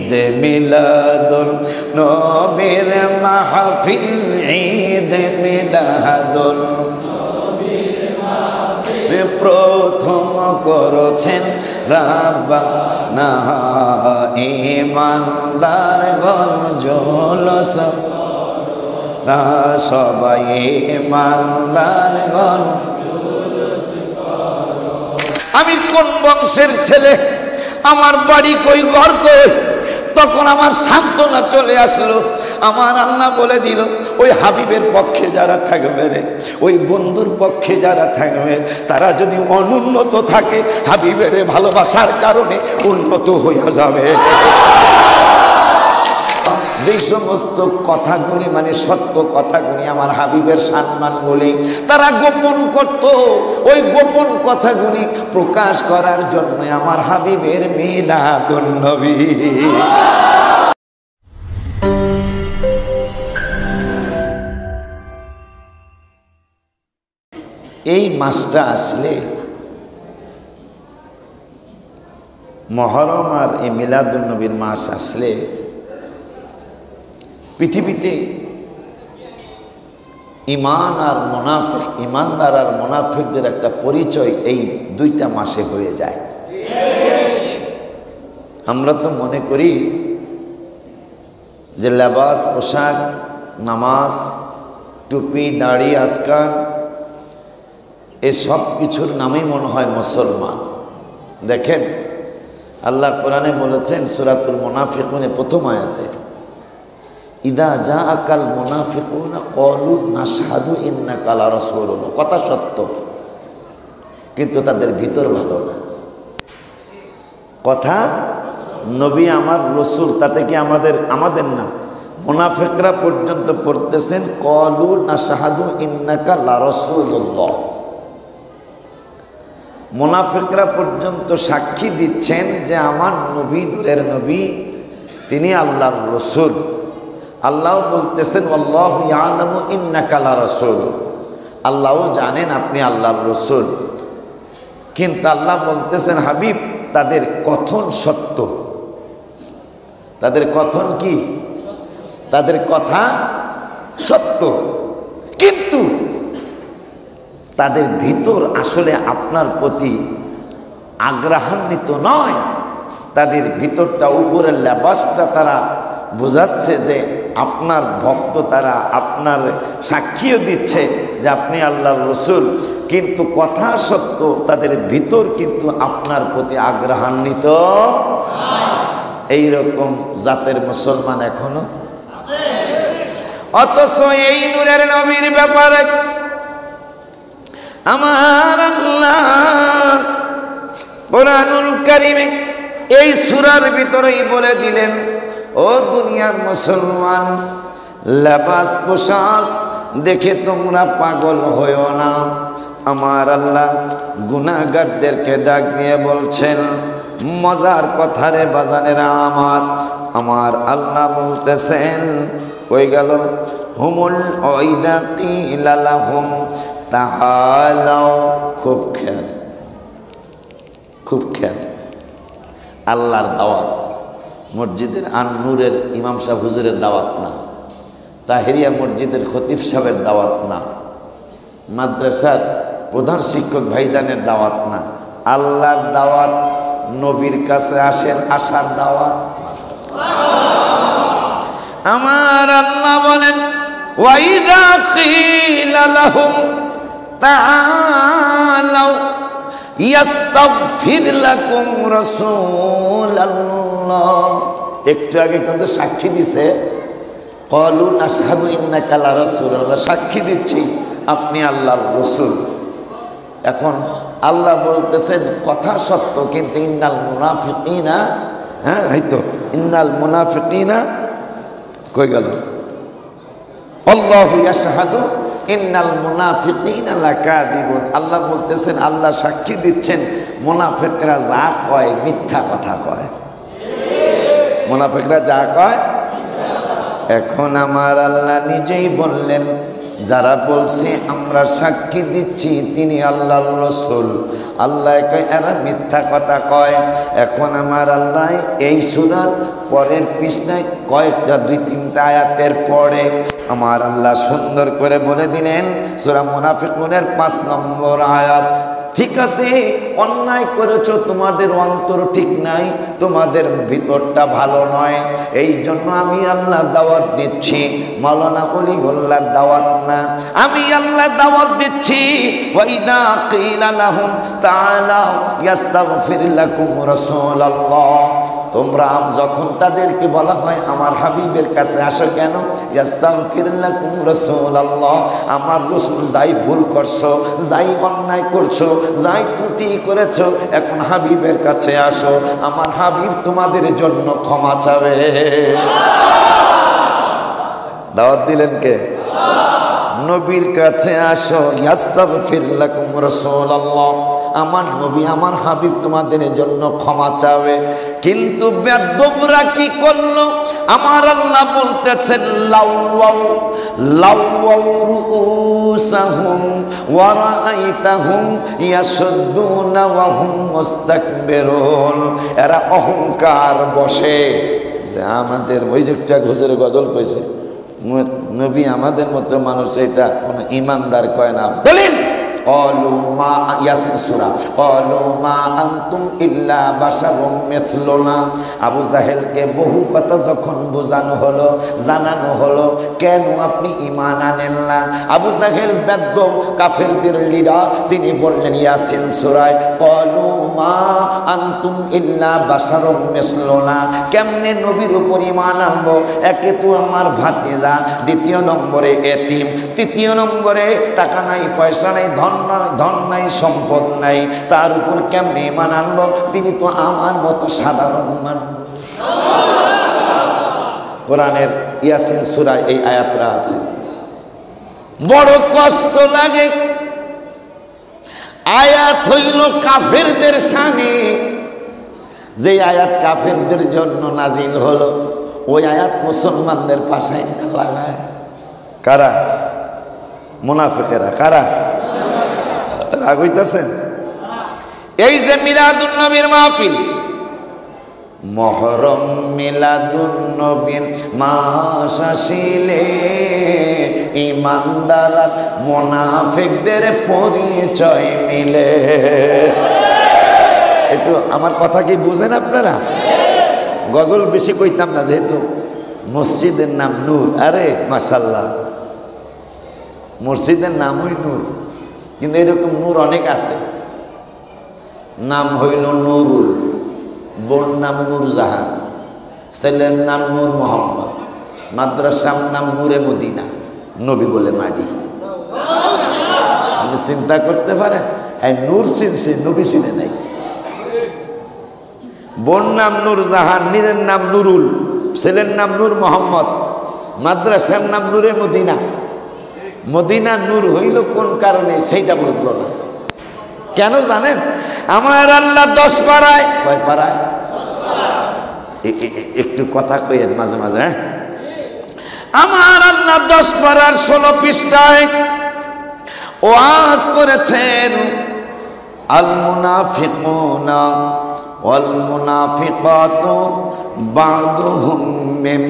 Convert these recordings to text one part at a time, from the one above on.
ঈদ মিলাদুন নবীর মাহফিল ঈদ মিলাদুন নবীর মাহফিল প্রথম করেছেন রাব্বানা ঈমানদারগণ জলস সবাই ঈমানদারগণ। আমি কোন বংশের ছেলে, আমার বাড়ি কই, ঘর কই, তখন আমার সান্ত্বনা চলে আসলো। আমার আল্লাহ বলে দিল, ওই হাবিবের পক্ষে যারা থাকবে রে, ওই বন্ধুর পক্ষে যারা থাকবে, তারা যদি অনুন্নত থাকে হাবিবের ভালোবাসার কারণে উন্নত হইয়া যাবে। যে সমস্ত কথাগুলি মানে সত্য কথাগুলি, আমার হাবিবের সম্মানগুলি তারা গোপন করত, ওই গোপন কথাগুলি প্রকাশ করার জন্য আমার হাবিবের মিলাদুন নবী। এই মাসটা আসলে, মুহররম আর এই মিলাদুন নবীর মাস আসলে পৃথিবীতে ঈমান আর মুনাফিক, ঈমানদার আর মুনাফিকদের একটা পরিচয় এই দুইটা মাসে হয়ে যায়। আমরা তো মনে করি যে লেবাস, পোশাক, নামাজ, টুপি, দাড়ি, আসকান, এই সব কিছুর নামেই মনে হয় মুসলমান। দেখেন আল্লাহ কোরআনে বলেছেন সূরাতুল মুনাফিকুনে প্রথম আয়াতে, ইদা জাআকাল মুনাফিকুনা ক্বালু নাশহাদু ইন্নাকা লা রাসূলুল্লাহ। কথা সত্য, কিন্তু তাদের ভিতর ভালো না। কথা নবী আমার রসুল, তাতে কি আমাদের না, মুনাফিকরা পর্যন্ত পড়তেছেন ক্বালু নাশহাদু ইন্নাকা লা রাসূলুল্লাহ। মুনাফিকরা পর্যন্ত সাক্ষী দিচ্ছেন যে আমার নবী নূরের নবী, তিনি আল্লাহর রসুল। আল্লাহ বলতেছেন আল্লাহু ইয়ালামু ইন্নাকা লা রাসূল, আল্লাহও জানেন আপনি আল্লাহর রসুল। কিন্তু আল্লাহ বলতেছেন হাবিব তাদের কথন সত্য, তাদের কথন কি, তাদের কথা সত্য, কিন্তু তাদের ভিতর আসলে আপনার প্রতি আগ্রহান্বিত নয়। তাদের ভিতরটা, উপরের লেবাসটা তারা বোঝাচ্ছে যে আপনার ভক্ত, তারা আপনার সাক্ষীও দিচ্ছে যে আপনি আল্লাহর রসুল, কিন্তু কথা সত্য, তাদের ভিতর কিন্তু আপনার প্রতি আগ্রহান্বিত। এইরকম জাতের মুসলমান এখনো। অথচ এই নূরের নবীর ব্যাপারে আমার আল্লাহ কুরআনুল কারীমে এই সূরার ভিতরেই বলে দিলেন, ও দুনিয়ার মুসলমান, লেবাস পোশাক দেখে তোমরা পাগল হইও না। আমার আল্লাহ গুনাহগারদেরকে ডাক দিয়ে বলছেন, মজার কথা রে বাজানেরা আমার আল্লাহ বলতেছেন, কই গেল, হুমুল ওয়াইদা কিলা লাহুম তাআলাও। খুব খেয়াল, খুব খেয়াল। আল্লাহর দাওয়াত মসজিদের আন-নূরের ইমাম সাহেব হুজুরের দাওয়াত না, তাহেরিয়া মসজিদের খতিব সাহেবের দাওয়াত না, মাদ্রাসার প্রধান শিক্ষক ভাইজানের দাওয়াত না। আল্লাহর দাওয়াত, নবীর কাছে আসেন, আসার দাওয়াত। আমার আল্লাহ বলেন, ওয়াইদা কিলা লাহুম তাআলাউ ইয়াস্তাগফির লাকুম রাসূলুল্লাহ। একটু আগে কিন্তু সাক্ষী দিছে, ক্বালু নাশহাদু ইন্নাকা লা রাসূলুল্লাহ, সাক্ষী দিচ্ছি আপনি আল্লাহর রসুল। এখন আল্লাহ বলতেছেন কথা সত্য, কিন্তু ইন্নাল মুনাফিকিনা, হ্যাঁ হয়তো ইন্নাল মুনাফিকিনা কই গেল, আল্লাহু ইয়াশহাদু ইন্নাল মুনাফিকিনা লাকাযিবুন। আল্লাহ বলতেছেন, আল্লাহ সাক্ষী দিচ্ছেন মুনাফিকরা যা কয় মিথ্যা কথা কয়। মুনাফিকরা যা কয়। এখন আমার আল্লাহ নিজেই বললেন, যারা বলছে আমরা সাক্ষী দিচ্ছি তিনি আল্লাহর রাসূল, আল্লাহ কয় এরা মিথ্যা কথা কয়। এখন আমার আল্লাহ এই সূরার পরের পৃষ্ঠায় কয়েকটা 2-3টা আয়াতের পরে আমার আল্লাহ সুন্দর করে বলে দিলেন সূরা মুনাফিকুনের 5 নম্বর আয়াত, ঠিক আছে অন্যায় করেছো, তোমাদের অন্তর ঠিক নাই, তোমাদের ভিতরটা ভালো নয়, এই জন্য আমি আল্লাহ দাওয়াত দিচ্ছি। মাওলানা ওলিউল্লাহর দাওয়াত না, আমি আল্লাহ দাওয়াত দিচ্ছি। ওয়াইদা কিলা লাহুম তাআলা ইস্তাগফির লাকুম রাসূলুল্লাহ, তোমরা যখন তাদেরকে বলা হয় আমার হাবিবের কাছে আসো, কেন? ইস্তাগফির লাকুম রাসূলুল্লাহ, আমার রাসূল যাই ভুল করছো, যাই অন্যায় করছো, যাই ত্রুটি করেছো, এখন হাবিবের কাছে আসো, আমার হাবিব তোমাদের জন্য ক্ষমা চাবে। দাওয়াত দিলেন কে? নবীর কাছে আসো, ইস্তাগফির লাকুম রাসূলুল্লাহ, আমার নবী আমার হাবিব তোমাদের জন্য ক্ষমা চাবে। কিন্তু বেদবরা কি করলো? আমার আল্লাহ বলতেছেন লাউয়াউ লাউয়াউ রুউসাহুম ওয়া রাআইতাহুম ইয়াসুদ্দুনা ওয়া হুম মুস্তাকবিরুন, এরা অহংকার বসে যে আমাদের ওই যে একটা হুজুরে গজল কইছে, নবী আমাদের মতো মানুষ, এটা কোনো ইমানদার কয় না। বলেন ক্বালু মা ইয়াসিন সূরা, ক্বালু মা আনতুম ইল্লা বাশারুম মিথলুনা। আবু জাহেলকে বহু কথা যখন বোঝানো হলো, জানানো হলো, কেন আপনি ঈমান আনেন না? আবু জাহেল বেদ্য কাফেরদের লিডার, তিনি বললেন ইয়াসিন সূরায় ক্বালু মা আনতুম ইল্লা বাশারুম মিথলুনা, কেমনে নবীর উপর ঈমান আনবো? একে তো আমার ভাতিজা, দ্বিতীয় নম্বরে এতিম, তৃতীয় নম্বরে টাকা নাই পয়সা নাই, ধন নাই সম্পদ নাই, তার উপর কেমনে ঈমান আনবো? তিনি তো আমার মতো সাধারণ মানুষ। কোরআনের ইয়াসিন সূরায় এই আয়াতটা আছে। বড় কষ্ট লাগে, আয়াত হইল কাফেরদের শানে, যে আয়াত কাফেরদের জন্য নাজিল হলো, ওই আয়াত মুসলমানদের পাশে লাগায় কারা? মুনাফিকেরা। কারা? রাগ হইতেছেন? এই যে মিলাদুন নবীর মাহফিল, মহরম মিলাদুন নবীর মাস আসিলে ঈমানদার আর মুনাফিকদের পরিচয় মিলে। একটু আমার কথা কি বুঝেন আপনারা? গজল বেশি কইতাম না, যেহেতু মসজিদের নাম নূর। আরে মাশাআল্লাহ, মসজিদের নামই নূর, কিন্তু এরকম নূর অনেক আছে। নাম হইল নুরুল, বোন নাম নূরজাহান, ছেলের নাম নূর মোহাম্মদ, মাদ্রাসার নাম নূরে মদিনা, নবী বলে মাটি। আপনি চিন্তা করতে পারেন, নূর চিনছে, নবী চিনে নাই। বোন নাম নূরজাহান, নীরের নাম নুরুল, ছেলের নাম নূর মোহাম্মদ, মাদ্রাসার নাম নূরে মদিনা। মদিনা নূর হইল কোন কারণে সেইটা বুঝলো না। কেন জানেন? আমার আল্লাহ 10 পাড়ায়, কয় পাড়ায়? একটু কথা কইেন মাঝে মাঝে। হ্যাঁ, আমার আল্লাহ 10 পাড়ার 16 পৃষ্ঠায় ওয়াজ করেছেন, আল মুনাফিকুনা ওয়াল মুনাফিকাতু বা'দুহুম মিন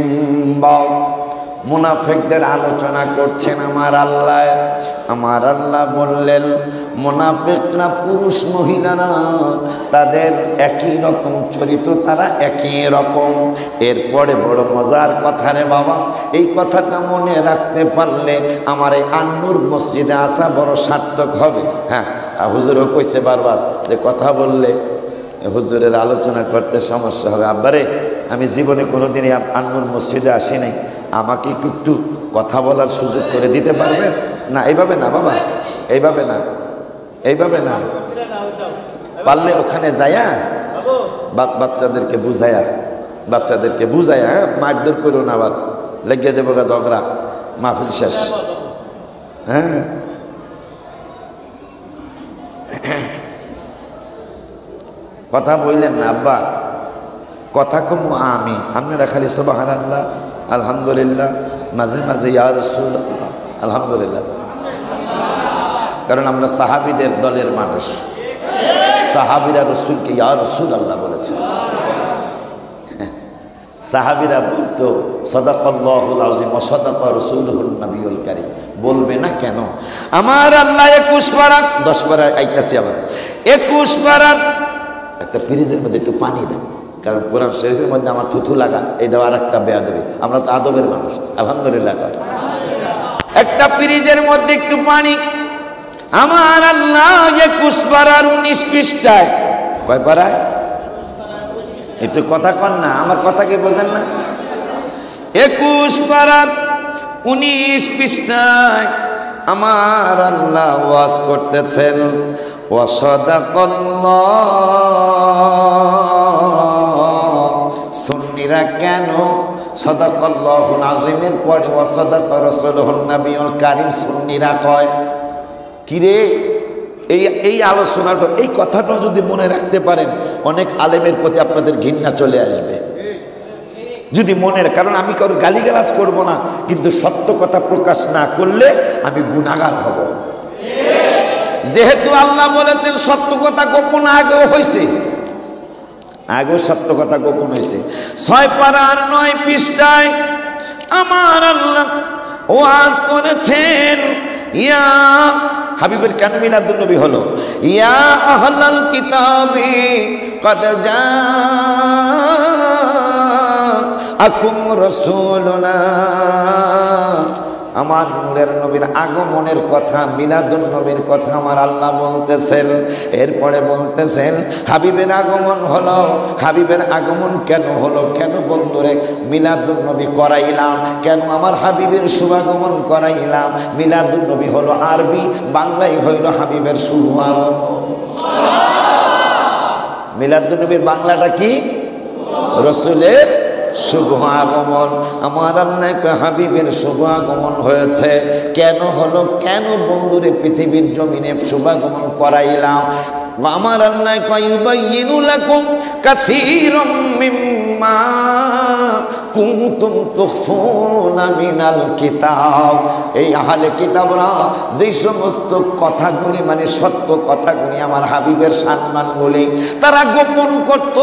বা'দ। মুনাফিকদের আলোচনা করছেন আমার আল্লাহ। আমার আল্লাহ বললেন মুনাফিকরা পুরুষ মহিলারা তাদের একই রকম চরিত্র, তারা একই রকম। এরপরে বড় মজার কথা রে বাবা, এই কথাটা মনে রাখতে পারলে আমার এই আন্নুর মসজিদে আসা বড় সার্থক হবে। হ্যাঁ, হুজুরও কইছে বারবার যে কথা বললে হুজুরের আলোচনা করতে সমস্যা হবে। আব্বারে, আমি জীবনে কোনোদিনই আন্নুর মসজিদে আসি নাই, আমাকে একটু কথা বলার সুযোগ করে দিতে পারবেন? না, এইভাবে না বাবা, এইভাবে না, এইভাবে না, পারলে ওখানে যায়া বাচ্চাদেরকে বুঝায়া, মারধর করো না, আবার লেগে যাবো গা ঝগড়া, মাহফিল শেষ। হ্যাঁ, কথা বললেন না আব্বা, কথা কমু আমি, আপনারা খালি সুবহানাল্লাহ আলহামদুলিল্লাহ, মাঝে মাঝে ইয়া রাসূলুল্লাহ আলহামদুলিল্লাহ। কারণ আমরা সাহাবীদের দলের মানুষ। সাহাবীরা রসুলকে ইয়া রাসূলুল্লাহ বলেছেন। সাহাবীরা বলতো সাদাকাল্লাহুল আযীম ওয়া সাদাকা রাসূলুহুন নবিয়ুল কারীম। বলবে না কেন? আমার আল্লাহ 21 পারা 10 পারা আইতাছি আবার 21 পারা একটা ফ্রিজের মধ্যে একটু পানি দেন, কারণ কোরআন শরীফের মধ্যে আমার থুথু লাগা এটাও আর একটা বেয়াদবি। আমরা তো আদবের মানুষ আলহামদুলিল্লাহ। একটা ফ্রিজের মধ্যে একটু পানি। আমার আল্লাহ 21 পারার 19 পৃষ্ঠায়, কয় পারায়? একটু কথা কন না, আমার কথা কি বোঝেন না? 21 পারার 19 পৃষ্ঠায় আমার আল্লাহ ওয়াজ করতেছেন, ওয়া সাদাকাল্লাহ। সুন্নিরা কেন সাদাকাল্লাহুল আযীমের পরে ওয়া সাদাকা রাসূলুহুন নবিয়ুল কারীম সুন্নিরা কয়? কিরে, এই আলোচনাটা, এই কথাটা যদি মনে রাখতে পারেন, অনেক আলেমের প্রতি আপনাদের ঘৃণা চলে আসবে। যদি মনে, কারণ আমি কারো গালিগালাজ করব না, কিন্তু সত্য কথা প্রকাশ না করলে আমি গুনাহগার হব। যেহেতু আল্লাহ বলেছেন সত্য কথা গোপন আগেও হয়েছে, আগেও সত্য কথা গোপন হয়েছে। 6 পারা আর 9 পৃষ্ঠায় আমার আল্লাহ ওয়াজ করেছেন, ইয়া হাবিবের কেন মিলাদুন নবী হলো? ইয়া আহলাল কিতাবি কদ জাআকুম রাসূলুনা। আমার নূরের নবীর আগমনের কথা, মিলাদুন নবীর কথা আমার আল্লাহ বলতেছেন। এরপরে বলতেছেন হাবিবের আগমন হলো। হাবিবের আগমন কেন হলো? কেন বন্ধুরে মিলাদুন নবী করাইলাম? কেন আমার হাবিবের শুভাগমন করাইলাম? মিলাদুন নবী হলো আরবি, বাংলায় হইল হাবিবের শুভ আগমন। মিলাদুন নবীর বাংলাটা কি? রসুলের শুভ আগমন। আমার আল্লাহ হাবিবের শুভ আগমন হয়েছে। কেন হলো? কেন বন্ধুরে পৃথিবীর জমিনে শুভাগমন করাইলাম? আমার আল্লাহ ইউবাইয়িনু লাকুম কাসীরাম মিম্মা কুনতুম তুখফুনা মিনাল কিতাব। এই আহলে কিতাবরা যে সমস্ত কথাগুলি, মানে সত্য কথাগুলি, আমার হাবিবের সম্মানগুলি তারা গোপন করত,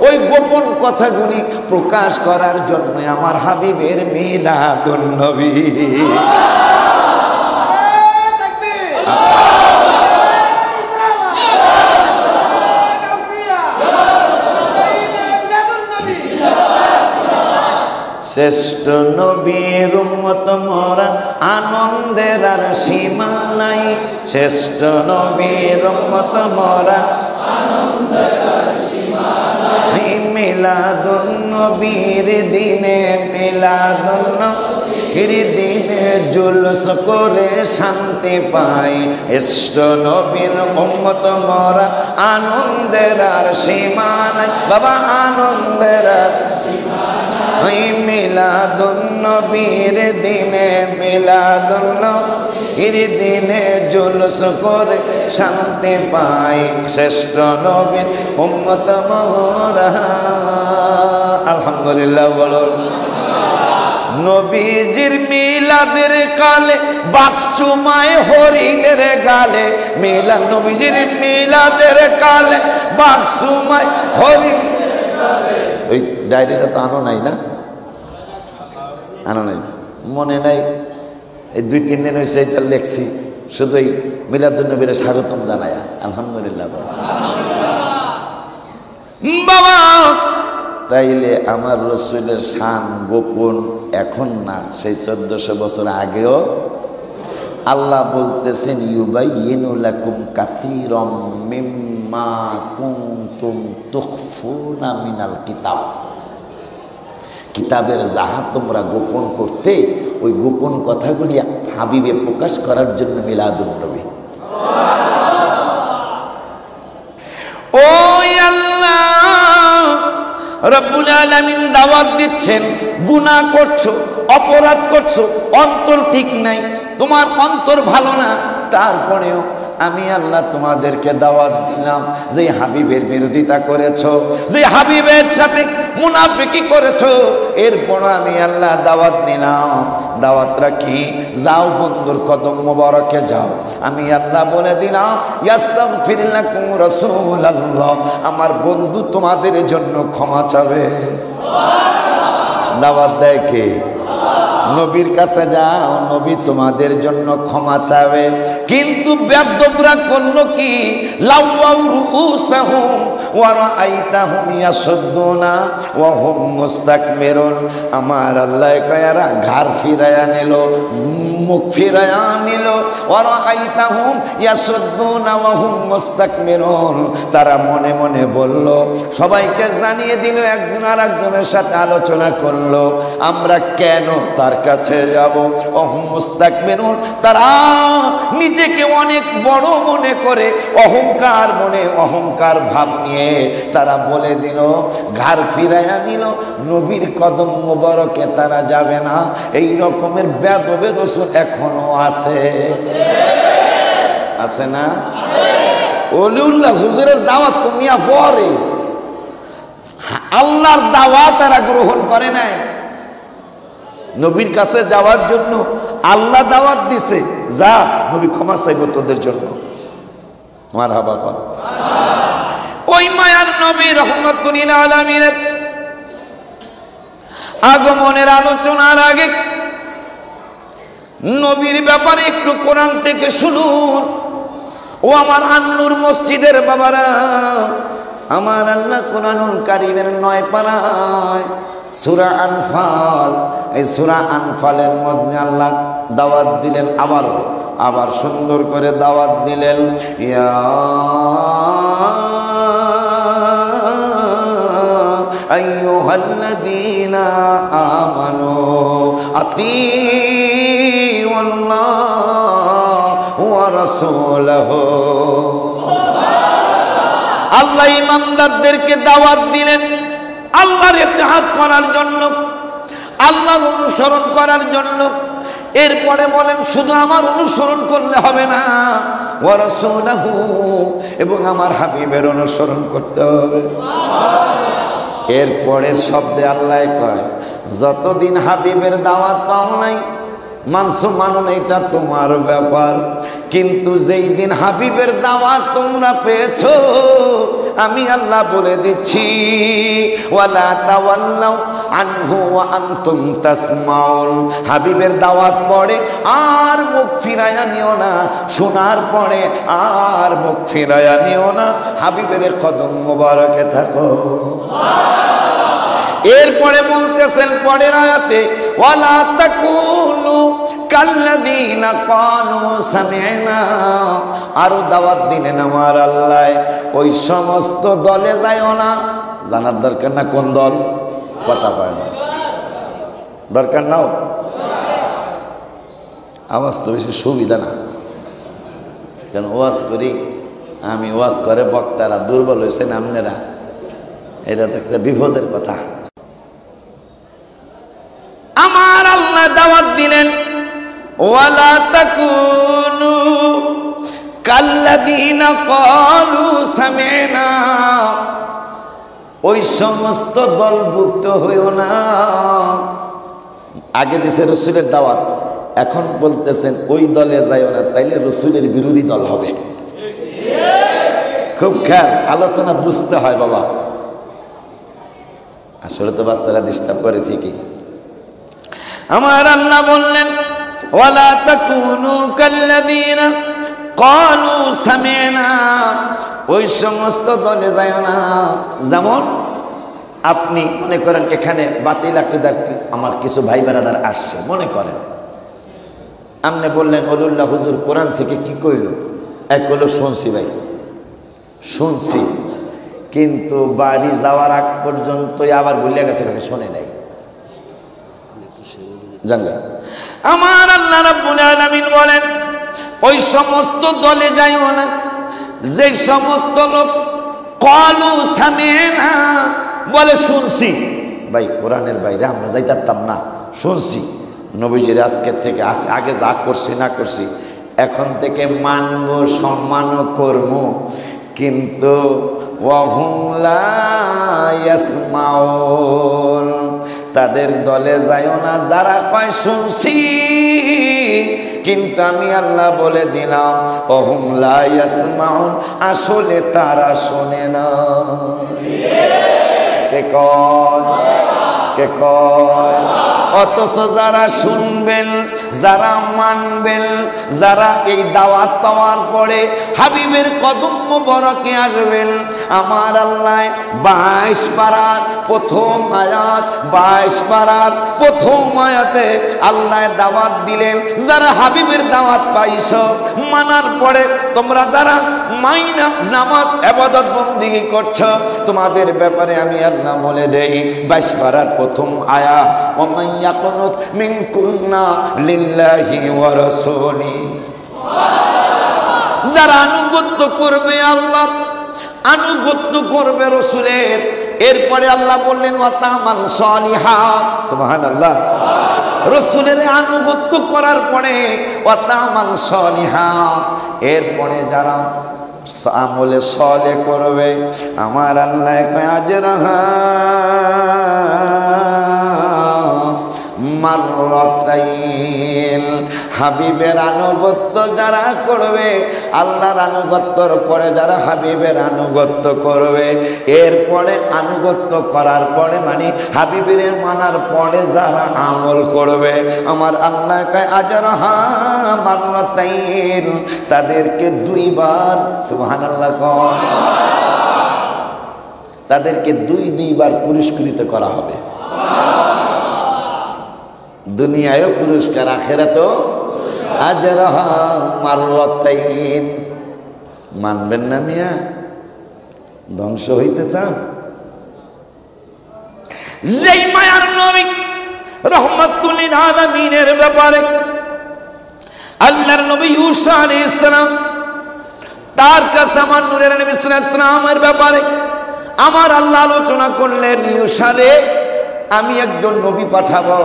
ওই গোপন কথাগুলি প্রকাশ করার জন্য আমার হাবিবের মিলাদুন নবী। শ্রেষ্ঠ নবীর উম্মত মোরা, আনন্দের আর সীমা নাই। শ্রেষ্ঠ নবীর উম্মত মোরা, আনন্দের আর সীমা নাই। মিলাদুন নবীর দিনে, মিলাদুন নবীর দিনে জুলুস করে শান্তি পাই। শ্রেষ্ঠ নবীর উম্মত মোরা, আনন্দের আর সীমা নাই। বাবা আনন্দের আর সীমা নাই। মিলাদুন নবীর দিনে, মিলাদুন নবীর দিনে জুলুস করে শান্তি পাই। শ্রেষ্ঠ নবীর উম্মত মোরা। আলহামদুলিল্লাহ বলুন। নবীজির মিলাদের কালে বাকচুমায় হরিণের গালে। মিলাদ, নবীজির মিলাদের কালে বাকচুমায় হরিণ। ওই ডায়েরিটা তো আনো নাই না? আনো নাই, মনে নাই। এই 2-3 দিন হয়েছে এটা লেখছি, শুধু এই মিলাদুন নবীর স্বাগতম জানায়া। আলহামদুলিল্লাহ বাবা। তাইলে আমার রসুলের শান গোপন এখন না, সেই 1400 বছর আগেও আল্লাহ বলতেছেন ইউবাইয়িনু লাকুম কাসীরাম মিম্মা কুনতুম তুখফুনা মিনাল কিতাব। কিতাবের যাহা তোমরা গোপন করতে, ওই গোপন কথাগুলি হাবিবে প্রকাশ করার জন্য মিলাদুন নবী। ওই আল্লাহ রব্বুল আলামিন দাওয়াত দিচ্ছেন, গুনাহ করছো, অপরাধ করছো, অন্তর ঠিক নাই, তোমার অন্তর ভালো না, তারপরেও আমি আল্লাহ তোমাদেরকে দাওয়াত দিলাম, যে হাবিবের বিরোধিতা করেছো, যে হাবিবের সাথে মুনাফিকি করেছো, এরপর আমি আল্লাহ দাওয়াত দিলাম। দাওয়াতটা কি? যাও বন্ধুর কদম মোবারকে যাও। আমি আল্লাহ বলে দিলাম, ইয়াস্তাগফির লাকুম রাসূলুল্লাহ, আমার বন্ধু তোমাদের জন্য ক্ষমা চাবে। দাওয়াত দেয় কে? নবীর কাছে যাও, নবী তোমাদের জন্য ক্ষমা চাবে। কিন্তু বেয়াদবরা করলো কি? লাওয়াউ রুউসাহুম ওয়া রাআইতাহুম ইয়াসুদ্দুনা ওয়া হুম মুস্তাকবিরুন। আমার আল্লাহ কয়ারা ঘাড় ফিরায়া নিল, মুখ ফিরায়া নিল। ওয়া রাআইতাহুম ইয়াসুদ্দুনা ওয়া হুম মুস্তাকবিরুন। তারা মনে মনে বলল, সবাইকে জানিয়ে দিল, একজন আর একজনের সাথে আলোচনা করলো, আমরা কেন তার কাছে যাব? ওহুম মুস্তাকবিরুন, তারা নিজেকে অনেক বড় মনে করে, অহংকার মনে, অহংকার ভাব নিয়ে তারা বলে দিল, ঘাড় ফিরাইয়া দিল, নবীর কদম মোবারকে তারা যাবে না। এই রকমের বেয়াদবে রাসূল এখনো আছে, আছে না? ওলিউল্লাহ হুজুরের দাওয়াত তুমি পরে, আল্লাহর দাওয়াত তারা গ্রহণ করে নাই। নবীর কাছে যাওয়ার জন্য আল্লাহ দাওয়াত দিছে, যা নবী ক্ষমা চাইব তোদের জন্য। মারহাবা কর। ওই মায়ার নবী রাহমাতুল লিল আলামিনের আগমনের আলোচনার আগে নবীর ব্যাপারে একটু কোরআন থেকে শুনুন। ও আমার আন্নুর মসজিদের বাবারা, আমার আল্লাহ কোরআনুল কারীমের 9 পারায় সূরা আনফাল, এই সূরা আনফালের মধ্যে আল্লাহ দাওয়াত দিলেন, আবার সুন্দর করে দাওয়াত দিলেন, ইয়া আইয়ুহাল্লাযীনা আমানু আতিউল্লাহ ওয়া রাসূলাহু। আল্লাহ ইমানদারদেরকে দাওয়াত দিলেন আল্লাহর ইত্তেহাদ করার জন্য, আল্লাহর অনুসরণ করার জন্য। এরপরে বলেন, শুধু আমার অনুসরণ করলে হবে না, ওয়া রাসূলাহু, এবং আমার হাবিবের অনুসরণ করতে হবে। এরপরের শব্দে আল্লাহ কয়, যতদিন হাবিবের দাওয়াত পাও নাই, মানসু মানো না, এটা তোমার ব্যাপার। কিন্তু যেই দিন হাবিবের দাওয়াত তোমরা পেয়েছো, আমি আল্লাহ বলে দিচ্ছি, ওয়ালা তাওয়াল্লাউ আনহু ওয়া আনতুম তাসমাউন। হাবিবের দাওয়াত পড়ে আর মুখ ফিরায়া নিও না, শোনার পরে আর মুখ ফিরায়া নিও না, হাবিবের কদম মোবারকে থাকো। এরপরে বলতেছেন পরের আয়াতে, ওয়ালা তাকুনু কাল্লাযীনা ক্বালু সামি'না। আরো দাওয়াত দিলেন আমার আল্লাহ, ওই সমস্ত দলে যাইও না। জানার দরকার না কোন দল, কথা পায় না, দরকার নাও, আওয়াজ তো বেশি সুবিধা না। কেন ওয়াজ করি আমি, ওয়াজ করে বক্তারা দুর্বল হয়েছেন আপনারা, এটা তো একটা বিপদের কথা। আমার আল্লাহ দাওয়াত দিলেন, ওয়ালা তাকুনু কাল্লাযীনা ক্বালু সামি'না। ওই সমস্ত দলভুক্ত হইও না। আগে দিছে রাসূলের দাওয়াত, এখন বলতেছেন ওই দলে যাইও না, তাইলে রাসূলের বিরোধী দল হবে। খুব খেয়াল, আলোচনা বুঝতে হয় বাবা। আসলে তো বাচ্চারা ডিস্টার্ব করে ঠিকই। আমার আল্লাহ বললেন, ওয়ালা তাকুনু কাল্লাযীনা ক্বালু সামি'না। ওই সমস্ত দলে যায় না। যেমন আপনি মনে করেন এখানে বাতিল আকীদার আমার কিছু ভাই বেরাদার আসছে, মনে করেন আপনি বললেন, ওলিউল্লাহ হুজুর কোরআন থেকে কি কইল? এক হলো শুনছি ভাই, শুনছি, কিন্তু বাড়ি যাওয়ার আগ পর্যন্তই আবার ভুলে গেছে, শোনে নাই। জানলেন? আমার আল্লাহ রাব্বুল আলামিন বলেন, ওই সমস্ত দলে যাইও না যে সমস্ত লোক ক্বালু সামি'না বলে শুনছি। ভাই কোরআনের বাইরে আমরা যাইতাম না, শুনছি নবীজির আজকের থেকে আগে যা করছি না করছি এখন থেকে মানব, সম্মানও করব, কিন্তু ওয়াহুম লা ইয়াসমাউন, তাদের দলে যাইও না যারা কয় শুনছি, কিন্তু আমি আল্লাহ বলে দিলাম ওহুম লা ইয়াসমাউন, আসলে তারা শোনে না। কে কয়? কে কয়? অথচ যারা শুনবেন, যারা মানবেন, যারা এই দাওয়াত পাওয়ার পরে হাবিবের কদম মোবারকে আসবেন, আমার আল্লাহ 22 পারার প্রথম আয়াত, 22 পারার প্রথম আয়াতে আল্লাহ দাওয়াত দিলেন, যারা হাবিবের দাওয়াত পাইছো, মানার পরে তোমরা যারা মাইনা নামাজ ইবাদত বন্দেগী করছো, তোমাদের ব্যাপারে আমি আল্লাহ বলে দেই 22 পারার প্রথম আয়াত, ওমান ইয়াকুনুত মিনকুন্না লিল্লাহি ওয়া রাসূলি, যারা আনুগত্য করবে আল্লাহ, আনুগত্য করবে রাসূলের। এরপরে আল্লাহ বললেন ওয়া তা'মাল সালিহা, সুবহানাল্লাহ। রাসূলের আনুগত্য করার পরে ওয়া তা'মাল সালিহা, এরপরে যারা আমলে সালেহ করবে, আমার আল্লাহ কয় আজরাহা মাররাতাইন, হাবিবের আনুগত্য যারা করবে, আল্লাহর আনুগত্যর পরে যারা হাবিবের আনুগত্য করবে, এরপরে আনুগত্য করার পরে মানে হাবিবের মানার পরে যারা আমল করবে, আমার আল্লাহ কয় আজরাহা মাররাতাইন, তাদেরকে 2 বার, সুবহানাল্লাহ কয়, তাদেরকে 2 বার পুরস্কৃত করা হবে। দুনিয়ায়ও পুরস্কার, আখিরাতেও আজরাহা মাররাতাইন। মানবেন না মিয়া? ধ্বংস হইতে চান? যেই মায়ার নবী রহমাতুল লিল আলামিনের ব্যাপারে আল্লাহর নবী ঈসা আলাইহিস সালাম, তার কাছে আমার নূরের নবী সাল্লাল্লাহু আলাইহি ওয়াসাল্লামের ব্যাপারে আমার আল্লাহ আলোচনা করলেন, ঈসা রে আমি একজন নবী পাঠাবো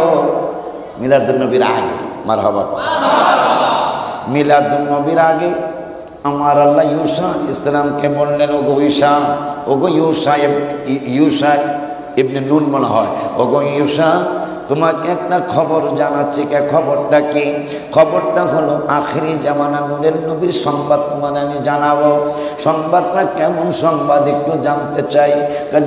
মিলাদুন নবীর আগে। মারহাবা। মিলাদুন নবীর আগে আমার আল্লাহ ঈসা ইসলামকে বললেন, ওগো ঈসা, ওগো ঈসা ইবনে নুন মনে হয়, ওগো ঈসা তোমাকে একটা খবর জানাচ্ছি। খবরটা কি? খবরটা হলো আখিরি জামানা নূরের নবীর সংবাদ তোমার আমি জানাবো। সংবাদটা কেমন সংবাদ একটু জানতে চাই।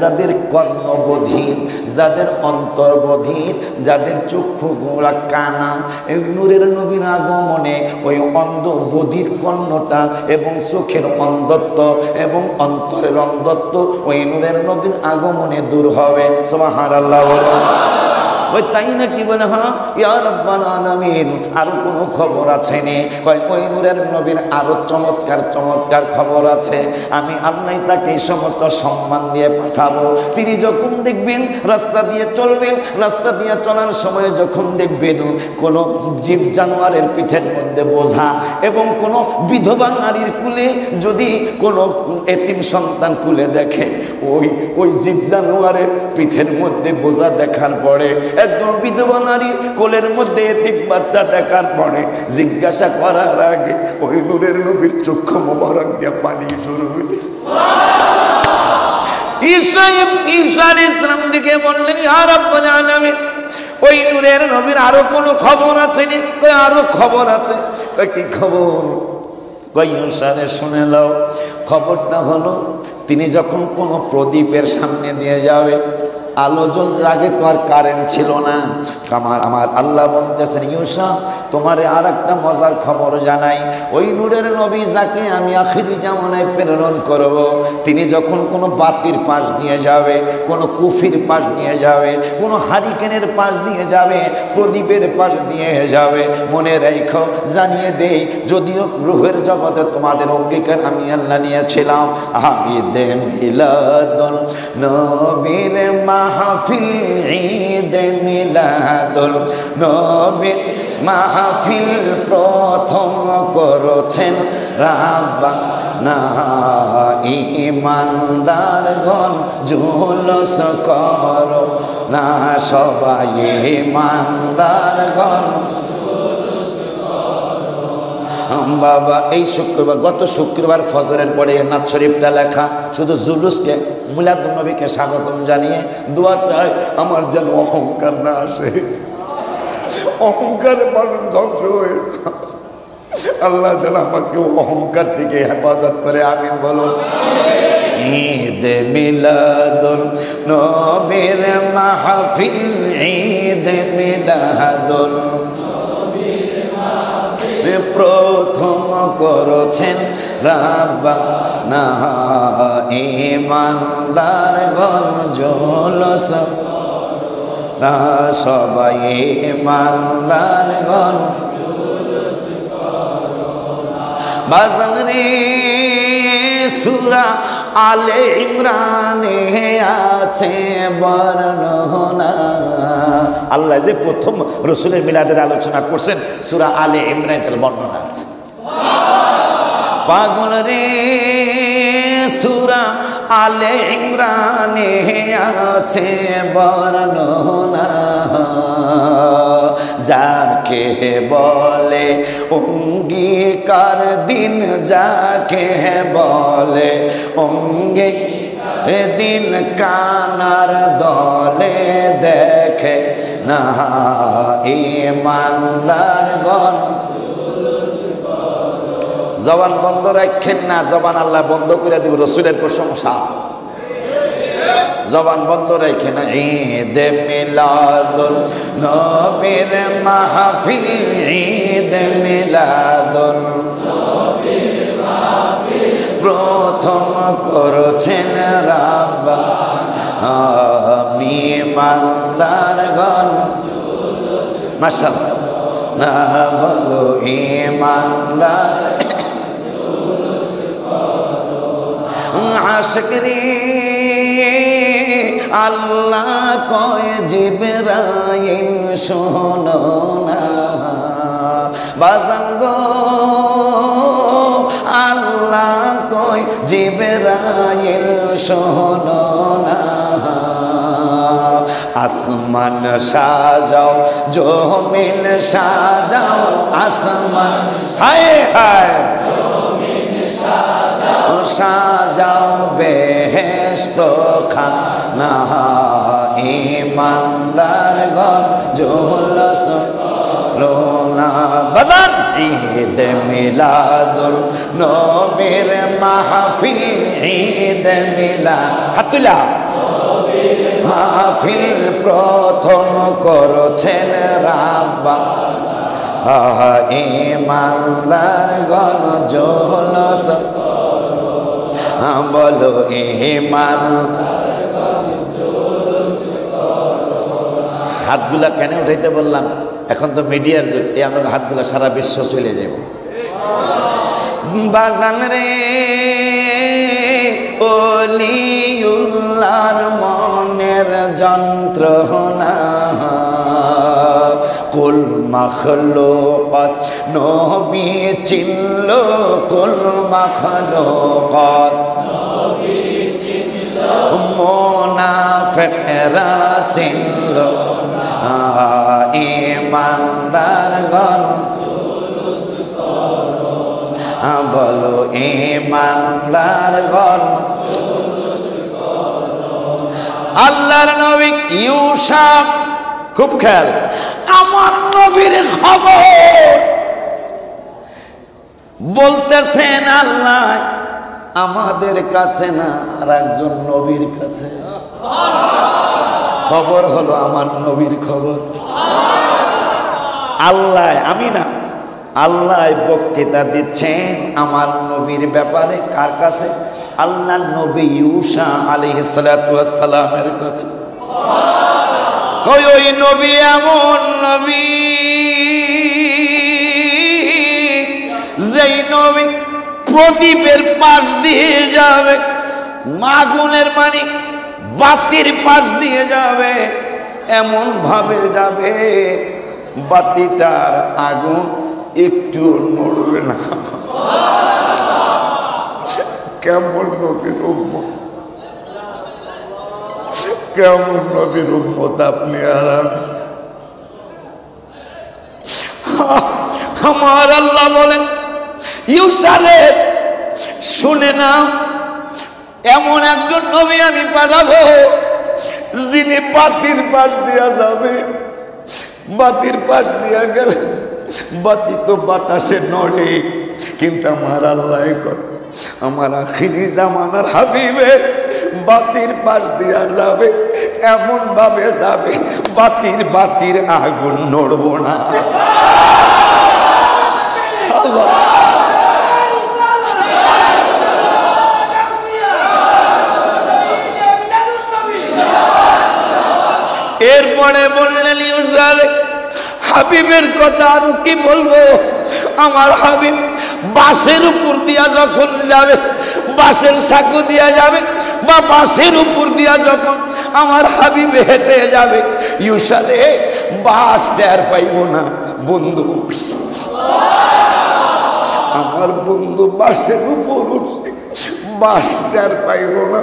যাদের কর্ণবধির, যাদের অন্তর্বধির, যাদের চক্ষুগুলা কানা, এই নূরের নবীর আগমনে ওই অন্ধ বধির কর্ণটা এবং চোখের অন্ধত্ব এবং অন্তরের অন্ধত্ব ওই নূরের নবীর আগমনে দূর হবে। সুবহানাল্লাহ। ওই তাই নাকি? বলে হ্যাঁ ইয়া রাব্বাল আলামিন, আরো কোনো খবর আছে নি? কয় ওই নূরের নবীর আরো চমৎকার চমৎকার খবর আছে। আমি আল্লাহ তাকে এই সমস্ত সম্মান দিয়ে পাঠাবো। তিনি যখন দেখবেন রাস্তা দিয়ে চলবেন, রাস্তা দিয়ে চলার সময় যখন দেখবেন কোনো জীব জানোয়ারের পিঠের মধ্যে বোঝা এবং কোনো বিধবা নারীর কুলে যদি কোনো এতিম সন্তান কুলে দেখে, ওই জীব জানোয়ারের পিঠের মধ্যে বোঝা দেখার পরে, একজন বিধবা নারীর কোলের মধ্যে এতিম বাচ্চা দেখার পরে জিজ্ঞাসা করার আগে ওই নূরের নবীর চক্ষু মোবারক দিয়ে পানি ঝরবে। ঈসা আলাইহিস সালাম দিকে বললেন, ইয়া রাব্বাল আলামিন, ওই নূরের নবীর আরো কোনো খবর আছে নি? কই আরো খবর আছে। কই কি খবর? কই ঈসা রে শুনে নাও। খবরটা হলো তিনি যখন কোনো প্রদীপের সামনে দিয়ে যাবে, আলো জ্বলতে, আগে তো আর কারেন্ট ছিল না। আমার আল্লাহ বলতেছেন, ঈসা তোমারে আর একটা মজার খবর জানাই। ওই নূরের নবী যাকে আমি আখিরি জামানায় প্রেরণ করব, তিনি যখন কোনো বাতির পাশ দিয়ে যাবে, কোনো কুফির পাশ দিয়ে যাবে, কোনো হারিকেনের পাশ দিয়ে যাবে, প্রদীপের পাশ দিয়ে যাবে, মনে রেখো, জানিয়ে দেই, যদিও রূহের জগতে তোমাদের অঙ্গীকার আমি আল্লাহ নিয়েছিলাম। ঈদে মিলাদুন নবীর মাহফিল, ঈদে মিলাদুল নবীর মাহফিল প্রথম করেছেন রাব্বানা, ঈমানদারগণ জুলুস করো না, সবাই ঈমানদারগণ বাবা এই শুক্রবার, গত শুক্রবার ফজরের পরে নাথ শরীফটা লেখা, শুধু জুলুসকে মিলাদুন নবীকে স্বাগতম জানিয়ে দোয়া চাই আমার যেন অহংকার না আসে। অহংকারে মানুষ ধ্বংস হয়েছে, আল্লাহ যেন আমাকে অহংকার থেকে হেফাজত করে, আমিন বলুন। ঈদ মিলাদুন নবীর মাহফিল, ঈদ মিলাদুন প্রথম করেছেন রাব্বানা, ঈমানদারগণ জুলুস সবাই ঈমানদারগণ বাজান রে। সূরা আলে ইমরানে আছে বর্ণনা, আল্লাহ যে প্রথম রসুলের মিলাদের আলোচনা করছেন সূরা আলে ইমরানের বর্ণনা আছে। পাগল রে সূরা আলে ইমরানে আছে বর্ণনা, যাকে বলে অঙ্গীকার দিন, যাকে বলে অঙ্গীকার দিন, কানার দলে দেখে না ঈমানদারগণ। জবান বন্ধ রাখেন না, জবান আল্লাহ বন্ধ করে দিব রসুলের প্রশংসা। জবান বন্ধ রেখে না। ঈদ মিলাদুন নবীর মাহফিল, ঈদ মিলাদুন প্রথম করেছেন রাব্বানা, ঈমানদারগণ মাশাআল্লাহ বলো ঈমানদার আশিক রে। আল্লাহ কয় জিবরাইল শোনো না বাজান গো, আল্লাহ কয় জিবরাইল শোনো না। আসমান সাজাও জমিন সাজাও, আসমান হায় হায় সাজাও বেহেশত খানা, ঈমানদারগণ জুলুস লোনা বাজান। ঈদ মিলাদুন নবীর মাহফিল, ঈদ মিলাদ হাতুলা মাহফিল প্রথম করেছেন রাব্বানা, ঈমানদারগণ জুলুস বলো ঈমান। হাতগুলা কেন উঠাইতে বললাম, এখন তো মিডিয়ার যুগ, এই আমরা হাতগুলা সারা বিশ্ব চলে যাব। বাজান রে ওলিউল্লাহর মনের যন্ত্রণা, কুল মাখলুকাত নবী চিনল, কুল মাখলুকাত নবী চিনল, মুনাফিকরা চিনল, ঈমানদারগণ বলো ঈমানদারগণ। আল্লাহর নবী ইউসা, খুব খেয়াল, আমার নবীর খবর বলতেছেন আল্লাহ আমাদের কাছে না, আর একজন নবীর কাছে খবর হলো আমার নবীর খবর। আল্লাহ, আমি না, আল্লাহ বক্তৃতা দিচ্ছেন আমার নবীর ব্যাপারে। কার কাছে? আল্লাহ নবী ইউসা আলাইহিস সালাতু ওয়াস সালামের কাছে। ওই নবী এমন নবী, যেই নবী প্রদীপের পাশ দিয়ে যাবে, আগুনের মানে বাতির পাশ দিয়ে যাবে, এমন ভাবে যাবে বাতিটার আগুন একটু নড়বে না। কেমন নবীর উম্মত, কেমন নবীর উম্মত আপনি আর আমি। আমার আল্লাহ বলেন ইউসারে শুনে নাও, এমন একজন নবী আমি পাঠাবো যিনি বাতির পাশ দিয়া যাবে। বাতির পাশ দিয়া গেলে বাতি তো বাতাসে নড়ে, কিন্তু আমার আল্লাহ আমার আখিরি জামানার হাবিবে বাতির পাশ দিয়া যাবে, এমন ভাবে যাবে বাতির আগুন নড়ব না। এরপরে বললেন ইউসারে হাবিবের কথা আরো কি বলবো, আমার হাবিব বাসের উপর দিয়া যখন যাবে, বাসের সাঁকো দিয়া যাবে বা বাসের উপর দিয়া যখন আমার হাবিব হেঁটে যাবে, ইউসারে বাস টের পাইব না, বন্ধু উঠছে। আমার বন্ধু বাসের উপর উঠছে, বাস টের পাইব না।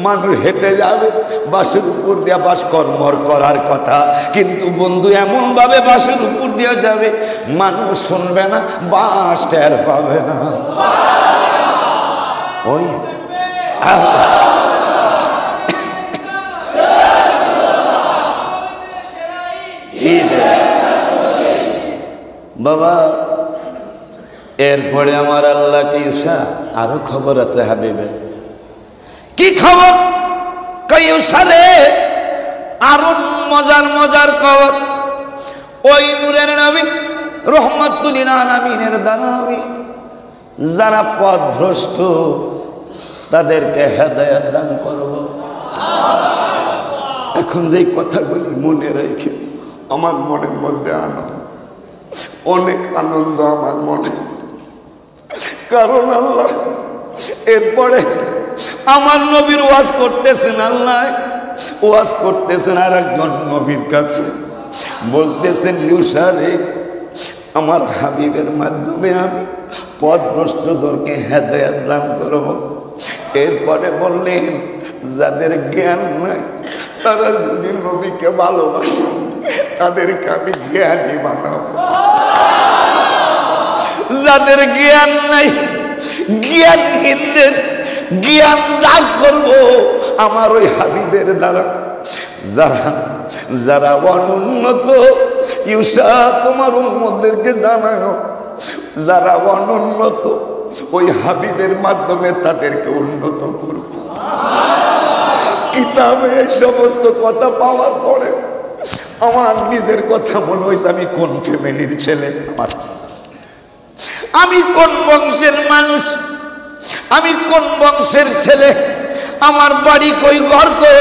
মানুষ হেঁটে যাবে, বাসের উপর দিয়া বাস কর্মর করার কথা, কিন্তু বন্ধু এমন ভাবে বাসের উপর দিয়া যাবে মানুষ শুনবে না, বাস টের পাবে না। ওই বাবা, এরপরে আমার আল্লাহকে ইউসা আরো খবর আছে হাবিবের। কি খবর? ইউসারে আরো মজার মজার খবর। ওই নূরের নবী রহমাতুল লিল আলামিনের দানবী যারা পথভ্রষ্ট তাদেরকে হেদায়েত দান করব। এখন যেই কথাগুলি মনে রেখে আমার মনের মধ্যে আনন্দ, অনেক আনন্দ আমার মনে, কারণ আল্লাহ এরপরে আমার নবীর ওয়াজ করতেছেন, আল্লাহ ওয়াজ করতেছেন আর একজন নবীর কাছে, বলতেছেন ইউসারে আমার হাবিবের মাধ্যমে আমি পথভ্রষ্টদেরকে হেদায়েত দান করব। এরপরে বললেন যাদের জ্ঞান নাই তারা যদি নবীকে ভালোবাসে তাদেরকে আমি জ্ঞানী বানাবো। যাদের জ্ঞান নাই জ্ঞানহীনদের জ্ঞান দান করব আমার ওই হাবিবের দ্বারা। যারা অনুন্নত ইউসা তোমার উম্মতদেরকে জানাও, যারা অনুন্নত ওই হাবিবের মাধ্যমে তাদেরকে উন্নত করব। কিতাবে এই সমস্ত কথা পাওয়ার পরে আমার নিজের কথা মনে হয়েছে আমি কোন ফ্যামিলির ছেলে, আমি কোন বংশের মানুষ, আমি কোন বংশের ছেলে, আমার বাড়ি কই, ঘর কই।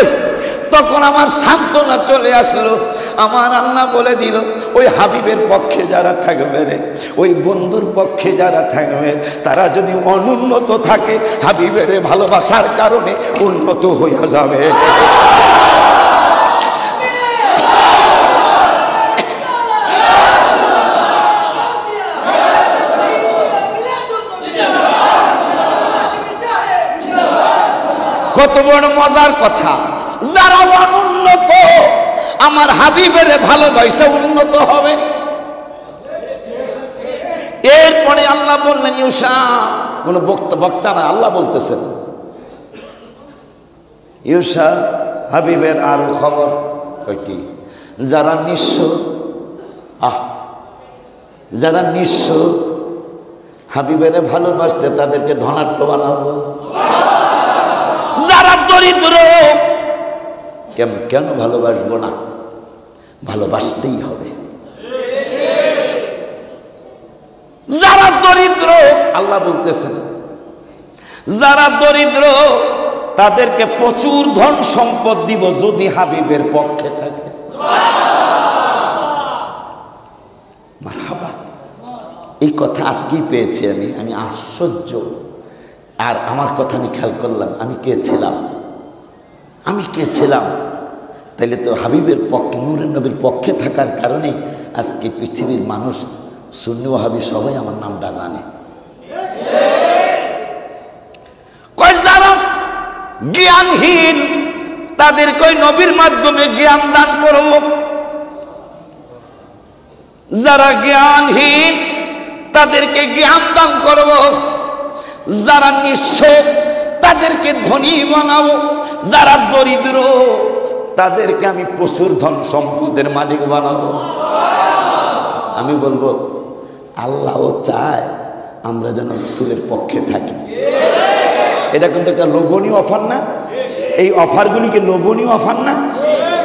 তখন আমার সান্ত্বনা চলে আসলো। আমার আল্লাহ বলে দিল ওই হাবিবের পক্ষে যারা থাকবে রে, ওই বন্ধুর পক্ষে যারা থাকবে তারা যদি অনুন্নত থাকে হাবিবের ভালোবাসার কারণে উন্নত হয়ে যাবে। কত বড় মজার কথা, যারা অনুন্নত আমার হাবিবের ভালোবাসা উন্নত হবে। এরপরে আল্লাহ বললেন ইউসা, কোন বক্তা না, আল্লাহ বলতেছেন ইউসা হাবিবের আরো খবর কি, যারা নিঃস্ব, যারা নিঃস্ব হাবিবের ভালোবাসতে তাদেরকে ধনাঢ্য বানাবো। যারা দরিদ্র কেন ভালোবাসবো না, ভালোবাসতেই হবে। যারা দরিদ্র আল্লাহ বলতেছেন যারা দরিদ্র তাদেরকে প্রচুর ধন সম্পদ দিব যদি হাবিবের পক্ষে থাকে। মারহাবা, এই কথা আজকেই পেয়েছি আমি আশ্চর্য। আর আমার কথা আমি খেয়াল করলাম আমি কে ছিলাম, তাইলে তো হাবিবের পক্ষে, নূরের নবীর পক্ষে থাকার কারণে আজকে পৃথিবীর মানুষ সুন্নি ওয়াহাবি সবাই আমার নামটা জানে। যারা জ্ঞানহীন তাদেরকে নবীর মাধ্যমে জ্ঞান দান করব। যারা জ্ঞানহীন তাদেরকে জ্ঞান দান করব, যারা নিঃস্ব তাদেরকে ধনী বানাবো, যারা দরিদ্র তাদেরকে আমি প্রচুর ধন সম্পদের মালিক বানাবো। আমি বলবো আল্লাহও চায় আমরা যেন রাসূলের পক্ষে থাকি। এটা কিন্তু একটা লোভনীয় অফার না? এই অফারগুলি কি লোভনীয় অফার না?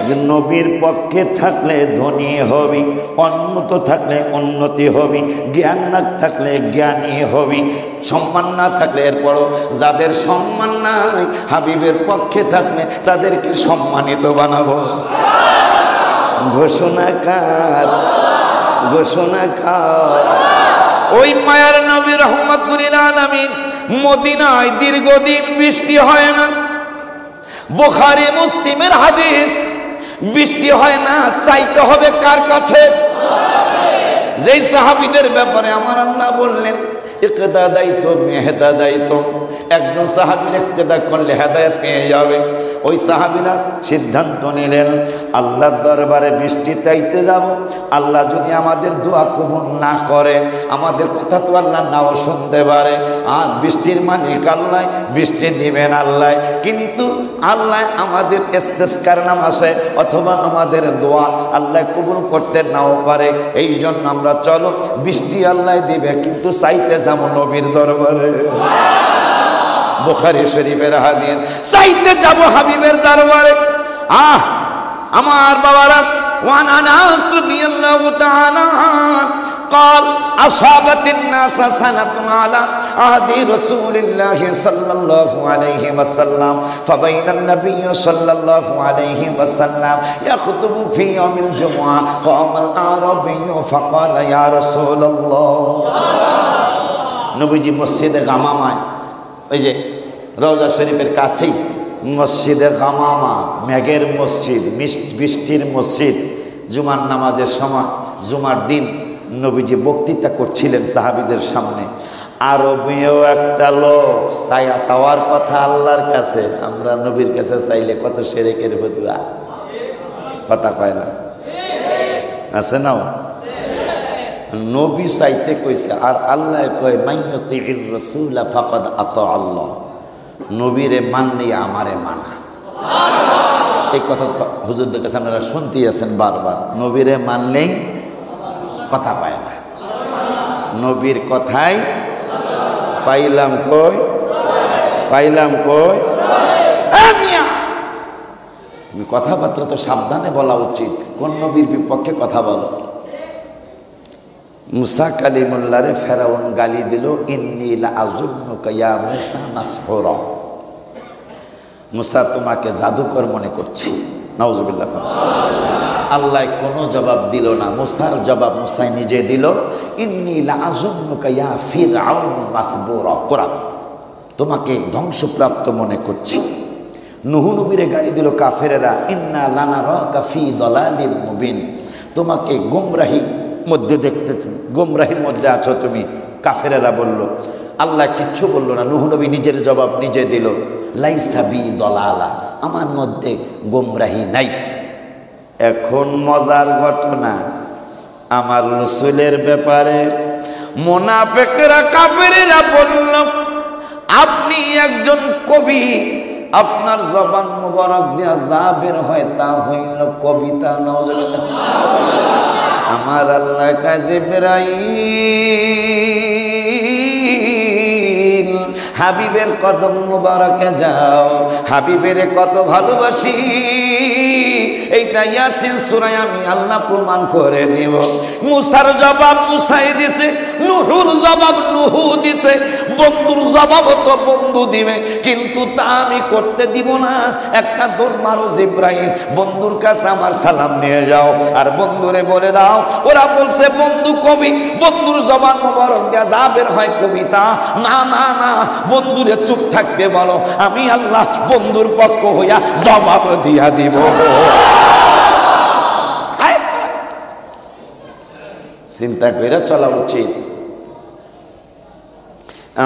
যে নবীর পক্ষে থাকলে ধনী হবি, উন্নত থাকলে উন্নতি হবি, জ্ঞান না থাকলে জ্ঞানী হবি, সম্মান না থাকলে এরপরও যাদের সম্মান নাই হাবিবের পক্ষে থাকলে তাদেরকে সম্মানিত বানাবো। ঘোষণা কার? ঘোষণা কার? ওই মায়ার নবী রাহমাতুল লিল আলামিন মদিনায় দীর্ঘদিন বৃষ্টি হয় না। বুখারী মুসলিমের হাদিস, বৃষ্টি হয় না, চাইতে হবে কার কাছে? যেই সাহাবীদের ব্যাপারে আমার আল্লাহ বললেন ইকতাদাইতুম ইহতাদাইতুম, একজন সাহাবীর ইক্তেদা করলে হেদায়েত পেয়ে যাবে। ওই সাহাবীরা সিদ্ধান্ত নিলেন আল্লাহর দরবারে বৃষ্টি চাইতে যাব। আল্লাহ যদি আমাদের দোয়া কবুল না করে, আমাদের কথা তো আল্লাহ নাও শুনতে পারে। আর বৃষ্টির মালিক আল্লাহ, বৃষ্টি দিবেন আল্লাহ, কিন্তু আল্লাহ আমাদের ইস্তেসকার নামাজে অথবা আমাদের দোয়া আল্লাহ কবুল করতে নাও পারে। এই জন্য আমরা চলো বৃষ্টি আল্লাহ দিবে, কিন্তু চাইতে যাব নবীর দরবারে। বুখারী শরীফের হাদিস, চাইতে যাব হাবিবের দরবারে। আমার বাবারা, ওয়ান আনাস রাদিয়াল্লাহু তাআলা قال أصابت الناس سنة على عهد رسول الله صلى الله عليه وسلم فبين النبي صلى الله عليه وسلم يخطب في يوم الجمعة قام الأعرابي فقال يا رسول الله। নবীজি মসজিদে গামামায়, ওই যে রওজা শরীফের কাছেই মসজিদে গামামা, মেঘের মসজিদ, বৃষ্টির মসজিদ, জুমার নামাজের সময়, জুমার দিন নবীজি বক্তৃতা করছিলেন সাহাবীদের সামনে। আরবীয় একটা লোক চাওয়ার কথা আল্লাহর কাছে, আমরা নবীর কাছে চাইলে কত শিরকের বদুয়া, কথা কয় না? আছে না? নবী চাইতে কইছে, আর আল্লাহ কয় মাইয়ুতির রাসূলা ফাকাদ আতা আল্লাহ, নবীরে মানলে আমারে মানা। এই কথা তো হুজুরদের কাছে আপনারা শুনতেই আছেন বারবার, নবীরে মানলেই কথা পায় না। নবীর কথাই পাইলাম কই, পাইলাম কই। তুমি কথাবার্তা তো সাবধানে বলা উচিত, কোন নবীর বিপক্ষে কথা বলো। মুসা কালিমুল্লাহরে ফেরাউন গালি দিল, ইন্নী লাআযুন্নুকা ইয়া মুসা মাসহুরা, মুসা তোমাকে জাদুকর মনে করছি। নাউজুবিল্লাহ। আল্লাহ কোনো জবাব দিল না, মুসার জবাব মুসাই নিজে দিল, ইন্নী লাআযুন্নুকা ইয়া ফিরআউন মাসবুরা, কোরআন, তোমাকে ধ্বংসপ্রাপ্ত মনে করছি। নূহ নবীরে গালি দিল কাফেরেরা, ইন্না লানারাকা ফি দালালিন মুবিন, তোমাকে গোমরাহি মধ্যে দেখতেছি, গোমরাহির মধ্যে আছো তুমি। কাফেরেরা বলল, আল্লাহ কিচ্ছু বলল না, নূহ নবী নিজের জবাব নিজে দিল, লাইসা বি দলালা, আমার মধ্যে গোমরাহি নাই। এখন মজার ঘটনা, আমার রাসূলের ব্যাপারে মুনাফিকরা কাফেরেরা বলল, আপনি একজন কবি, আপনার জবান মুবারক দিয়া যা বের হয় তা হইল কবিতা। নাউজুবিল্লাহ। আমার আল্লাহ কাজে জিবরাইল, হাবিবের কদম মুবারকে যাও, হাবিবের কত ভালোবাসি, এইটা ইয়াসিন সূরা আমি আল্লাহ প্রমাণ করে দেব। মুসার জবাব মুসাই দিছে, নূহুর জবাব নূহ দিছে, বন্ধুর জবাব তো বন্ধু দিবে, কিন্তু তা আমি করতে দিব না। একটা দৌড় মারো জিবরাইল, বন্ধুর কাছে আমার সালাম নিয়ে যাও, আর বন্ধুরে বলে দাও ওরা বলছে বন্ধু কবি, বন্ধুর জবান মোবারক দিয়া যা বের হয় কবিতা। না না না, বন্ধুরে চুপ থাকতে বলো, আমি আল্লাহ বন্ধুর পক্ষ হইয়া জবাব দিয়া দিব। চিন্তা করে চলা উচিত।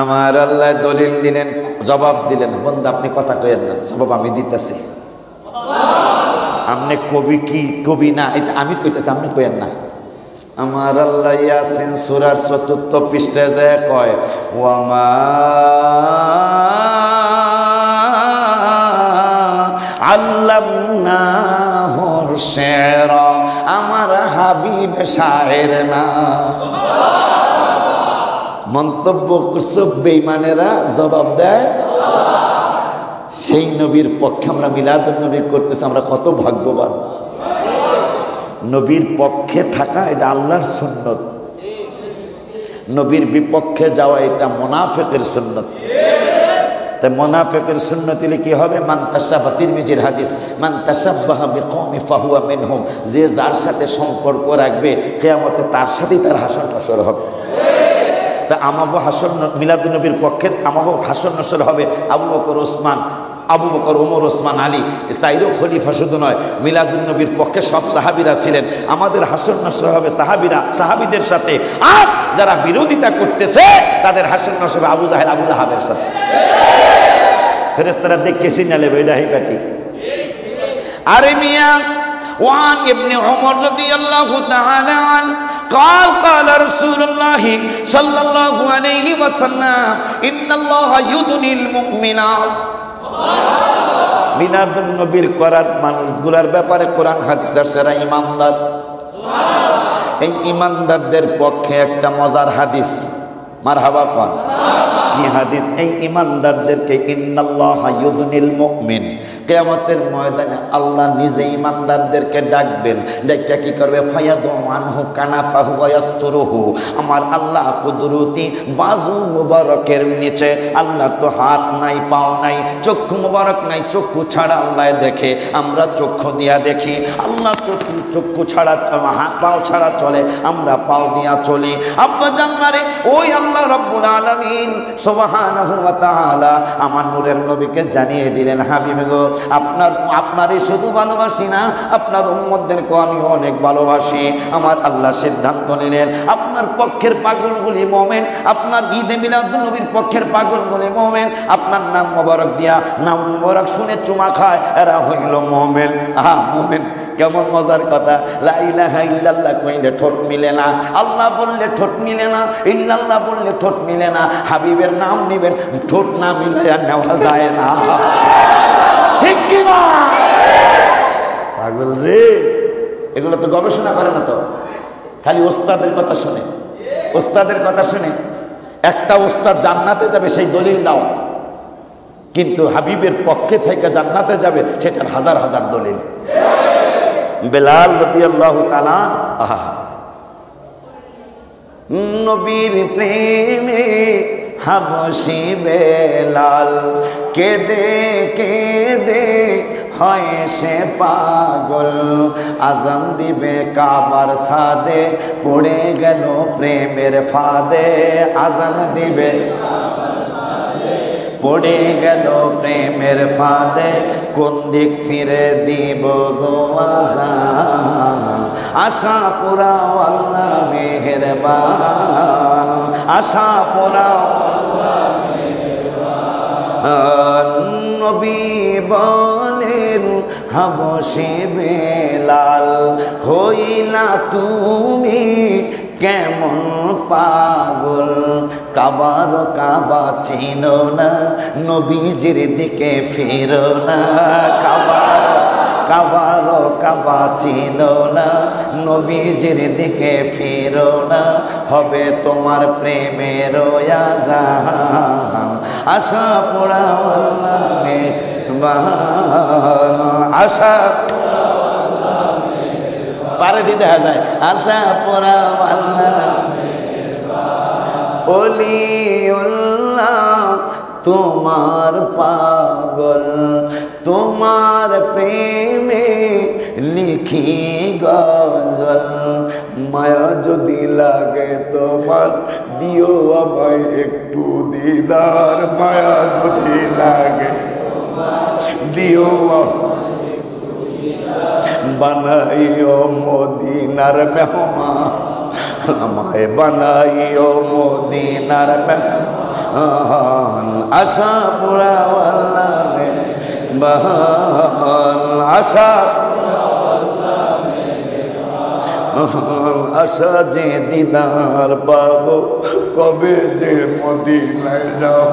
আমার আল্লাহ দলিল দিলেন, জবাব দিলেন, বন্ধু আপনি কথা কইেন না, জবাব আমি দিতেছি। আপনি কবি কি কবি না এটা আমি কইতেছি, আপনি কইেন না। আমার আল্লাহ ইয়াসিন সূরার ৪র্থ পৃষ্ঠায় যায় কয় ওয়ামা আল্লামনাহু শি'রা, আমার হাবিব শায়ের না। মন্তব্য করছে বেঈমানেরা, জবাব দেয় সেই নবীর পক্ষে আমরা মিলাদুন নবী করতেছি, আমরা কত ভাগ্যবান। নবীর পক্ষে থাকা এটা আল্লাহর সুন্নত, নবীর বিপক্ষে যাওয়া এটা মুনাফিকের সুন্নত। তাই মুনাফিকের সুন্নত হলে কি হবে? মান তাশাব্বাহা, তিরমিজির হাদিস, মান তাশাব্বাহা বিকওমি ফাহুয়া মিনহুম, যে যার সাথে সম্পর্ক রাখবে কিয়ামতে তার সাথেই তার হাসর নাসর হবে। তা আমাগো হাসর মিলাদুন নবীর পক্ষের আমাগো হাসর নাসর হবে আবু বকর ওসমান, আবু বকর, ওমর, ওসমান, আলী, চাইরো খলিফা শুধু নয়, মিলাদুন নবীর পক্ষে সব সাহাবীরা ছিলেন। আমাদের হাসর নাসর হবে সাহাবীদের সাথে, আর যারা বিরোধিতা করতেছে তাদের হাসর নাসর হবে আবু জাহেল, আবু লাহাবের সাথে। ফেরেশতারা দেখে চিনে নেবে এটা হিফাটি। আরে মিয়া ওয়ান ইবনে ওমর রাদিয়াল্লাহু তাআলা আনহু قال قال رسول الله صلى الله عليه وسلم ان الله يدني المؤمن। মিলাদুন নবীর করার মানুষগুলার ব্যাপারে কোরআন হাদিসের সেরা ইমানদার। এই ইমানদারদের পক্ষে একটা মজার হাদিস, মারহাবা কোন কি হাদিস? এই ইমানদারদেরকে ইন্নাল্লাহা ইউদনিল মুমিন, কিয়ামতের ময়দানে আল্লাহ নিজে ইমানদারদেরকে ডাকবেন। ডাকা কি করবে? ফায়াদু আনহু কানাফাহু ওয়া ইয়াসতুরুহু। আমার আল্লাহ কুদরতি বাজু মুবারকের নিচে, আল্লাহ তো হাত নাই, পাও নাই, চক্ষু মুবারক নাই, চক্ষু ছাড়া আল্লাহ দেখে, আমরা চক্ষু দিয়া দেখি, আল্লাহ চক্ষু ছাড়া হাত পাও ছাড়া চলে, আমরা পাও দিয়া চলি। আব্বা জান্নারে ওই আল্লাহ রাব্বুল আলামিন সুবহানাহু ওয়া তাআলা আমার নূরের নবীকে জানিয়ে দিলেন, হাবিব গো আপনারই শুধু ভালোবাসি না, আপনার উম্মতদেরকে আমি অনেক ভালোবাসি। আমার আল্লাহ সিদ্ধান্ত নিলেন আপনার পক্ষের পাগলগুলি মুমিন, আপনার ঈদে মিলাদুন নবীর পক্ষের পাগলগুলি মুমিন, আপনার নাম মোবারক দিয়া, নাম মোবারক শুনে চুমা খায়, এরা হইল মুমিন। মুমিন কেমন মজার কথা! লা ইলাহা ইল্লাল্লাহ কইলে ঠোঁট মিলে না, আল্লাহ বললে ঠোঁট মিলে না, ইল্লাল্লাহ বললে ঠোঁট মিলে না, হাবিবের নাম নিবেন, ঠোঁট না মিলাইয়া নেওয়া যায় না। ঠিক কি না? পাগল রে, এগুলো তো গবেষণা করে না, তো খালি ওস্তাদের কথা শুনে, ওস্তাদের কথা শুনে। একটা ওস্তাদ জান্নাতে যাবে সেই দলিল দাও, কিন্তু হাবিবের পক্ষে থেকে জান্নাতে যাবে সেটার হাজার হাজার দলিল। বেলাল রাদিয়াল্লাহু তাআলা, আহা, নবীর প্রেমে হাবশি বেলাল, কেঁদে কেঁদে হয় সে পাগল, আজান দিবে কাবার সাদে, পড়ে গেল প্রেমের ফাঁদে, আজান দিবে পড়ে গেল প্রেমের ফাঁদে, কোন দিক ফিরে দিব গো আজান, আশা পুরাও আল্লাহ মেহেরবান, আশা পুরাও আল্লাহ মেহেরবান। নবী বলেন হাবশি বেলাল, হইলা তুমি কেমন পাগল, কাবার কাবা চিনো না, নবীজির দিকে ফিরো না, কাবার কাবা চিনো না, নবীজির দিকে ফিরো না, হবে তোমার প্রেমের আযান, আশা পোড়াও আল্লাহ মেহেরবান, আশা পারে দিতে যায়, আশা পোড়াও আল্লাহ মেহেরবান। ওলিউল্লাহ তোমার পাগল, তোমার প্রেমে লিখি গজল, মায়া যদি লাগে তোমার দিও আমায় একটু দিদার, মায়া যদি লাগে দিও বানাইও মদিনার মেহমান, আমায় বানাইও মদিনার মেহমান, আশা পোড়াও আল্লাহ মেহেরবান, আশা আশা যে দিদার পাবো, কবে যে মদিনায় যাব।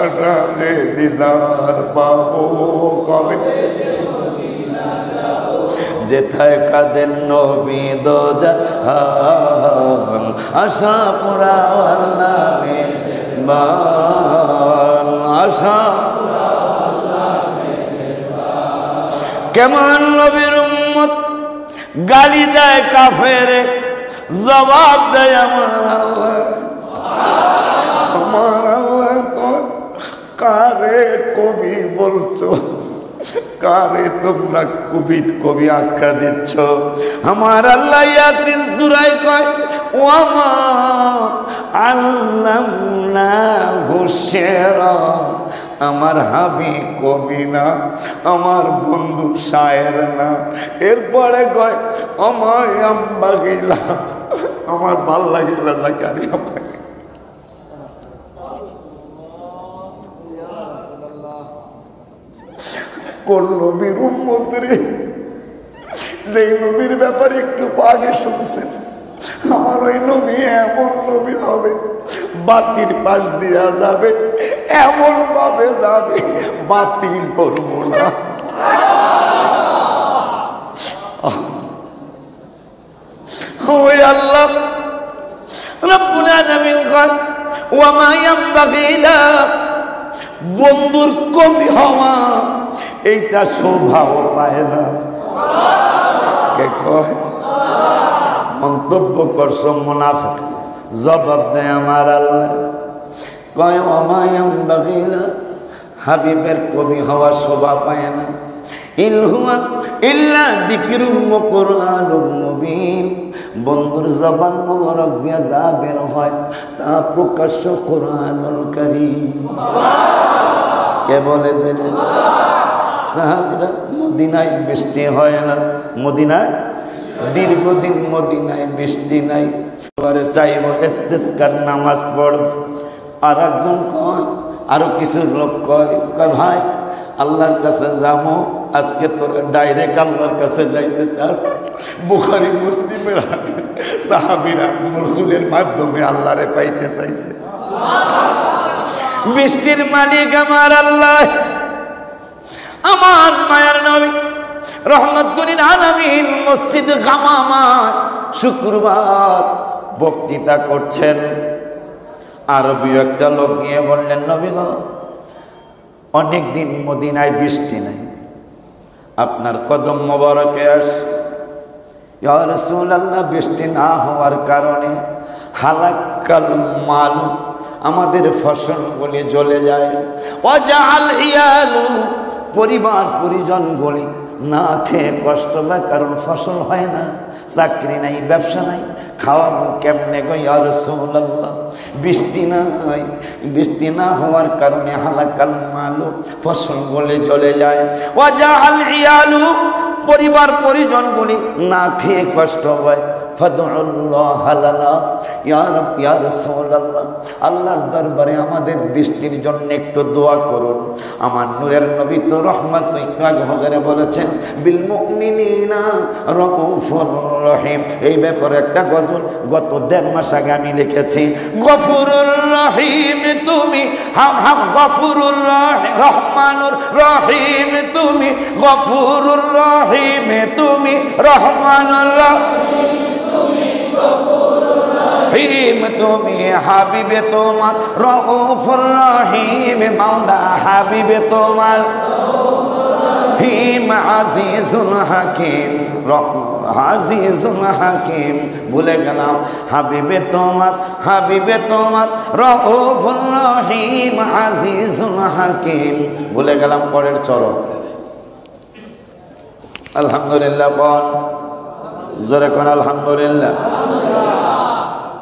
আশা যে দিদার পাবো, কবে যেথায় কাঁদেন নবী দো জাহান। আশা পুরা আল্লাহ মেহরবান, আশা কেমন নবীর উম্মত গালি দেয় কাফেরে, জবাব দেয় আমার আল্লাহ। আমার আল্লাহ কারে কবি বলছো, কারে তোমরা কবি আখ্যা দিচ্ছ? আমার আল্লাহ ইয়াসিন সূরায় কয় ওয়ামা আল্লামনাহু শিরা। আমার হাবি কবি না, আমার বন্ধু শায়ের না। এরপরে কয় আমায় আম্বাগিলা, আমার ভাল লাগিলা জাকারিয়া ভাই। কোন নবীর উম্মত রে, যেই নবীর ব্যাপারে একটু আগে শুনছেন, আমার ওই নবী এমন নবী হবে, বাতির পাশ দিয়া যাবে, এমন ভাবে যাবে বাতিল করবো না। ওই আল্লাহ রাব্বুল আলামিন কয় ওয়া মা ইয়ামবাগি লা, বন্ধুর কবি হওয়া এইটা শোভাও পায় না। কে কয়? মন্তব্য করছো মুনাফিক। জবাব দেয় আমার আল্লাহ কয় ওয়া মা ইয়ামবাগি লা, হাবিবের কবি হওয়া শোভা পায় না। ইন হুয়া ইল্লা যিকরুম ওয়া কুরআনুম মুবিন, বন্ধুর জবান মোবারক দিয়া যা বের হয় তা প্রকাশ্য কোরআনুল কারীম। কে বলে দিলেন? সাহাবীরা। মদিনায় বৃষ্টি হয় না, মদিনায় দীর্ঘদিন মদিনায় বৃষ্টি নাই। এবারে চাইব ইস্তিসকার নামাজ পড়ব। আর একজন কয়, আরো কিছু লোক কয় ভাই আল্লাহর কাছে যাবো, আজকে তোর ডাইরেক্ট আল্লাহর কাছে যাইতে চাস? বুখারী মুসলিমের হাদিস, সাহাবীরা রাসূলের মাধ্যমে আল্লাহরে পাইতে চাইছে। বৃষ্টির মালিক আমার আল্লাহ, আমার মায়ার নবী রহমতুল আলামিন মসজিদ গামামা শুক্রবার বক্তৃতা করছেন। আরবি একটা লোক গিয়ে বললেন নবী গো, অনেকদিন মদিনায় বৃষ্টি নাই, আপনার কদম মোবারকে আসে। ইয়া রাসূলুল্লাহ, বৃষ্টি না হওয়ার কারণে হালাকাল মাল, আমাদের ফসলগুলি জ্বলে যায়। ওয়াজাল ইয়ালু, পরিবার পরিজনগুলি না খেয়ে কষ্ট পায়, কারণ ফসল হয় না, চাকরি নাই, ব্যবসা নাই, খাওয়াবো কেমনে গো ইয়া রাসূলুল্লাহ? বৃষ্টি নাই, বৃষ্টি না হওয়ার কারণে হালাকাল মালু, ফসল গলে জ্বলে যায়। ওয়াজাল ইয়ালু, পরিবার পরিজনগুলি না খেয়ে কষ্ট হয়। ফাদউল্লাহ লানা ইয়া রাব ইয়া রাসূলুল্লাহ, আল্লাহর দরবারে আমাদের বৃষ্টির জন্য একটু দোয়া করুন। আমার নূরের নবী তো রহমত হজরে বলেছেন বিল মুমিনিনা রাউফুর রহিম। এই ব্যাপারে একটা গজল গত 1.5 মাস আগে আমি লিখেছি। গফুরুর রহিম তুমি, হাম গফুরুর রহমানুর রহিম তুমি, গফুরুর রহিম তুমি, রহমানুর রহিম তুমি, হাবিবে তোমার রউফুর রহিম, মাওলা হাবিবে তোমার হিম, আজিজুল হাকিম, আজিজুল হাকিম। ভুলে গেলাম হাবিবে তোমার, হাবিবে তোমার রউফুর রহিম, আজিজুল হাকিম। ভুলে গেলাম পরের চরণ। আলহামদুলিল্লাহ বল, জোরে কোন আলহামদুলিল্লাহ।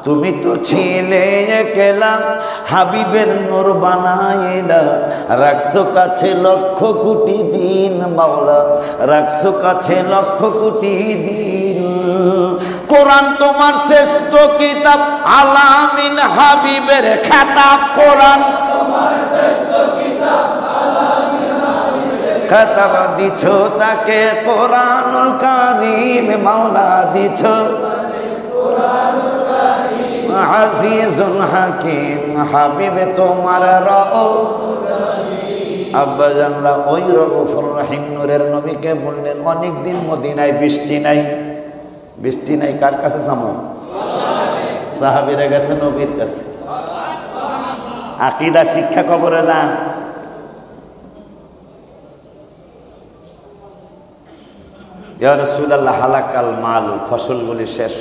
তুমি তো ছিলে একলা, হাবিবের নূর বানাইলা, রাখছো কাছে লক্ষ কোটি দিন মাওলা, রাখছো কাছে লক্ষ কোটি দিন। কোরআন তোমার শ্রেষ্ঠ কিতাব, আলামিন হাবিবের খেতাব। কোরআন তোমার শ্রেষ্ঠ কিতাব, আলামিন হাবিবের খতম দিছ তাকে কোরআনুল কারীম মাওলা দিছ আজিজুল হাকিম হাবিব তোমার রউফ আব্বা জানলা ওই রউফুর রহিম নূরের নবীকে বললেন অনেকদিন মদিনায় বৃষ্টি নাই, বৃষ্টি নাই কার কাছে যাবো? সাহাবীরা গেছে নবীর কাছে। আকীদা শিক্ষা কবরে যান। ইয়া রাসূলুল্লাহ হালাকাল মাল, ফসলগুলি শেষ,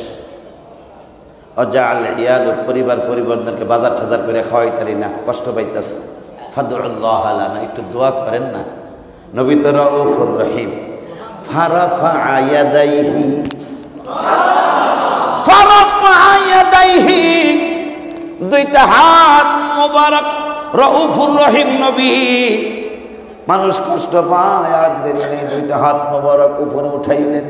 অজাল ইয়ালু পরিবার পরিবর্তনকে বাজার টাজার করে খাওয়াইতারি না, কষ্ট পাইতেছে, ফাদুল্লাহ লানা একটু দোয়া করেন না। নবী তো রউফুর রহিম। ফারাফা ইয়াদাইহি দুইটা হাত মোবারক, রউফুর রহিম নবী। মানুষ কষ্ট পায় আর দেরি নেই, দুইটা হাত মোবারক উপরে উঠাইলেন।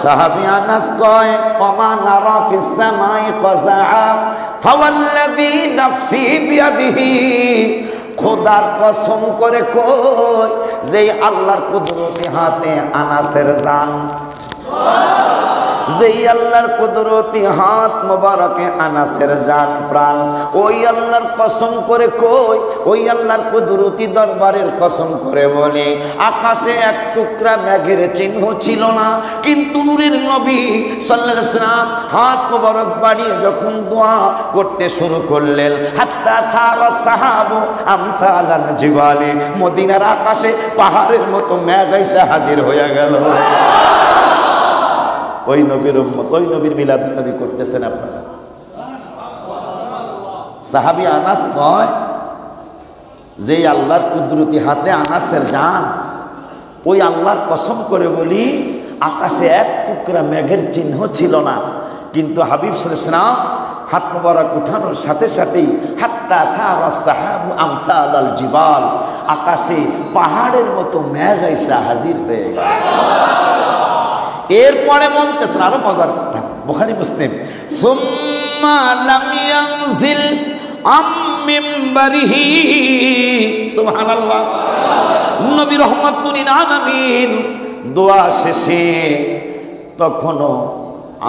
সাহাবী আনাস কয় ওমা নারা ফিস সামাই কাযা ফাওয়াল্লাযী নাফসি বিয়াদিহি, খোদার কসম করে কই যে আল্লাহর কুদরতি হাতে আনাসের জান, যেই আল্লাহর কুদরতি হাত মোবারকে আনাসের জান প্রাণ, ওই আল্লাহর কসম করে কই, ওই আল্লাহর কুদরতি দরবারের কসম করে বলে আকাশে এক টুকরা মেঘের চিহ্ন ছিল না, কিন্তু নূরের নবী সাল্লাল্লাহু আলাইহি ওয়াসাল্লাম হাত মোবারক বাড়িয়ে যখন দোয়া করতে শুরু করলেন, হাত্তা তারা সাহাবু আমসালাল জিবালি, মদিনার আকাশে পাহাড়ের মতো মেঘ এসে হাজির হয়ে গেল। ওই নবীর উম্মত, ওই নবীর মিলাদুন নবী করতেছেন আপনারা। সাহাবী আনাস কয় যে আল্লাহর কুদরতি হাতে আনাসের জান, ওই আল্লাহর কসম করে বলি আকাশে এক টুকরা মেঘের চিহ্ন ছিল না, কিন্তু হাবিব সাল্লাল্লাহু আলাইহি ওয়াসাল্লাম হাত মোবারক উঠানোর সাথে সাথেই হাত্তা তারা সাহাবু আমসালাল জিবাল, আকাশে পাহাড়ের মতো মেঘ এসে হাজির হয়ে গেল। এরপরে বলতেছেন আরো মজার কথা, বুখারী মুসলিম, সুম্মা লাম ইয়ানজিল আম মিম্বারিহি, সুবহানাল্লাহ, নবী রাহমাতুল লিল আলামিন দোয়া শেষে তখনও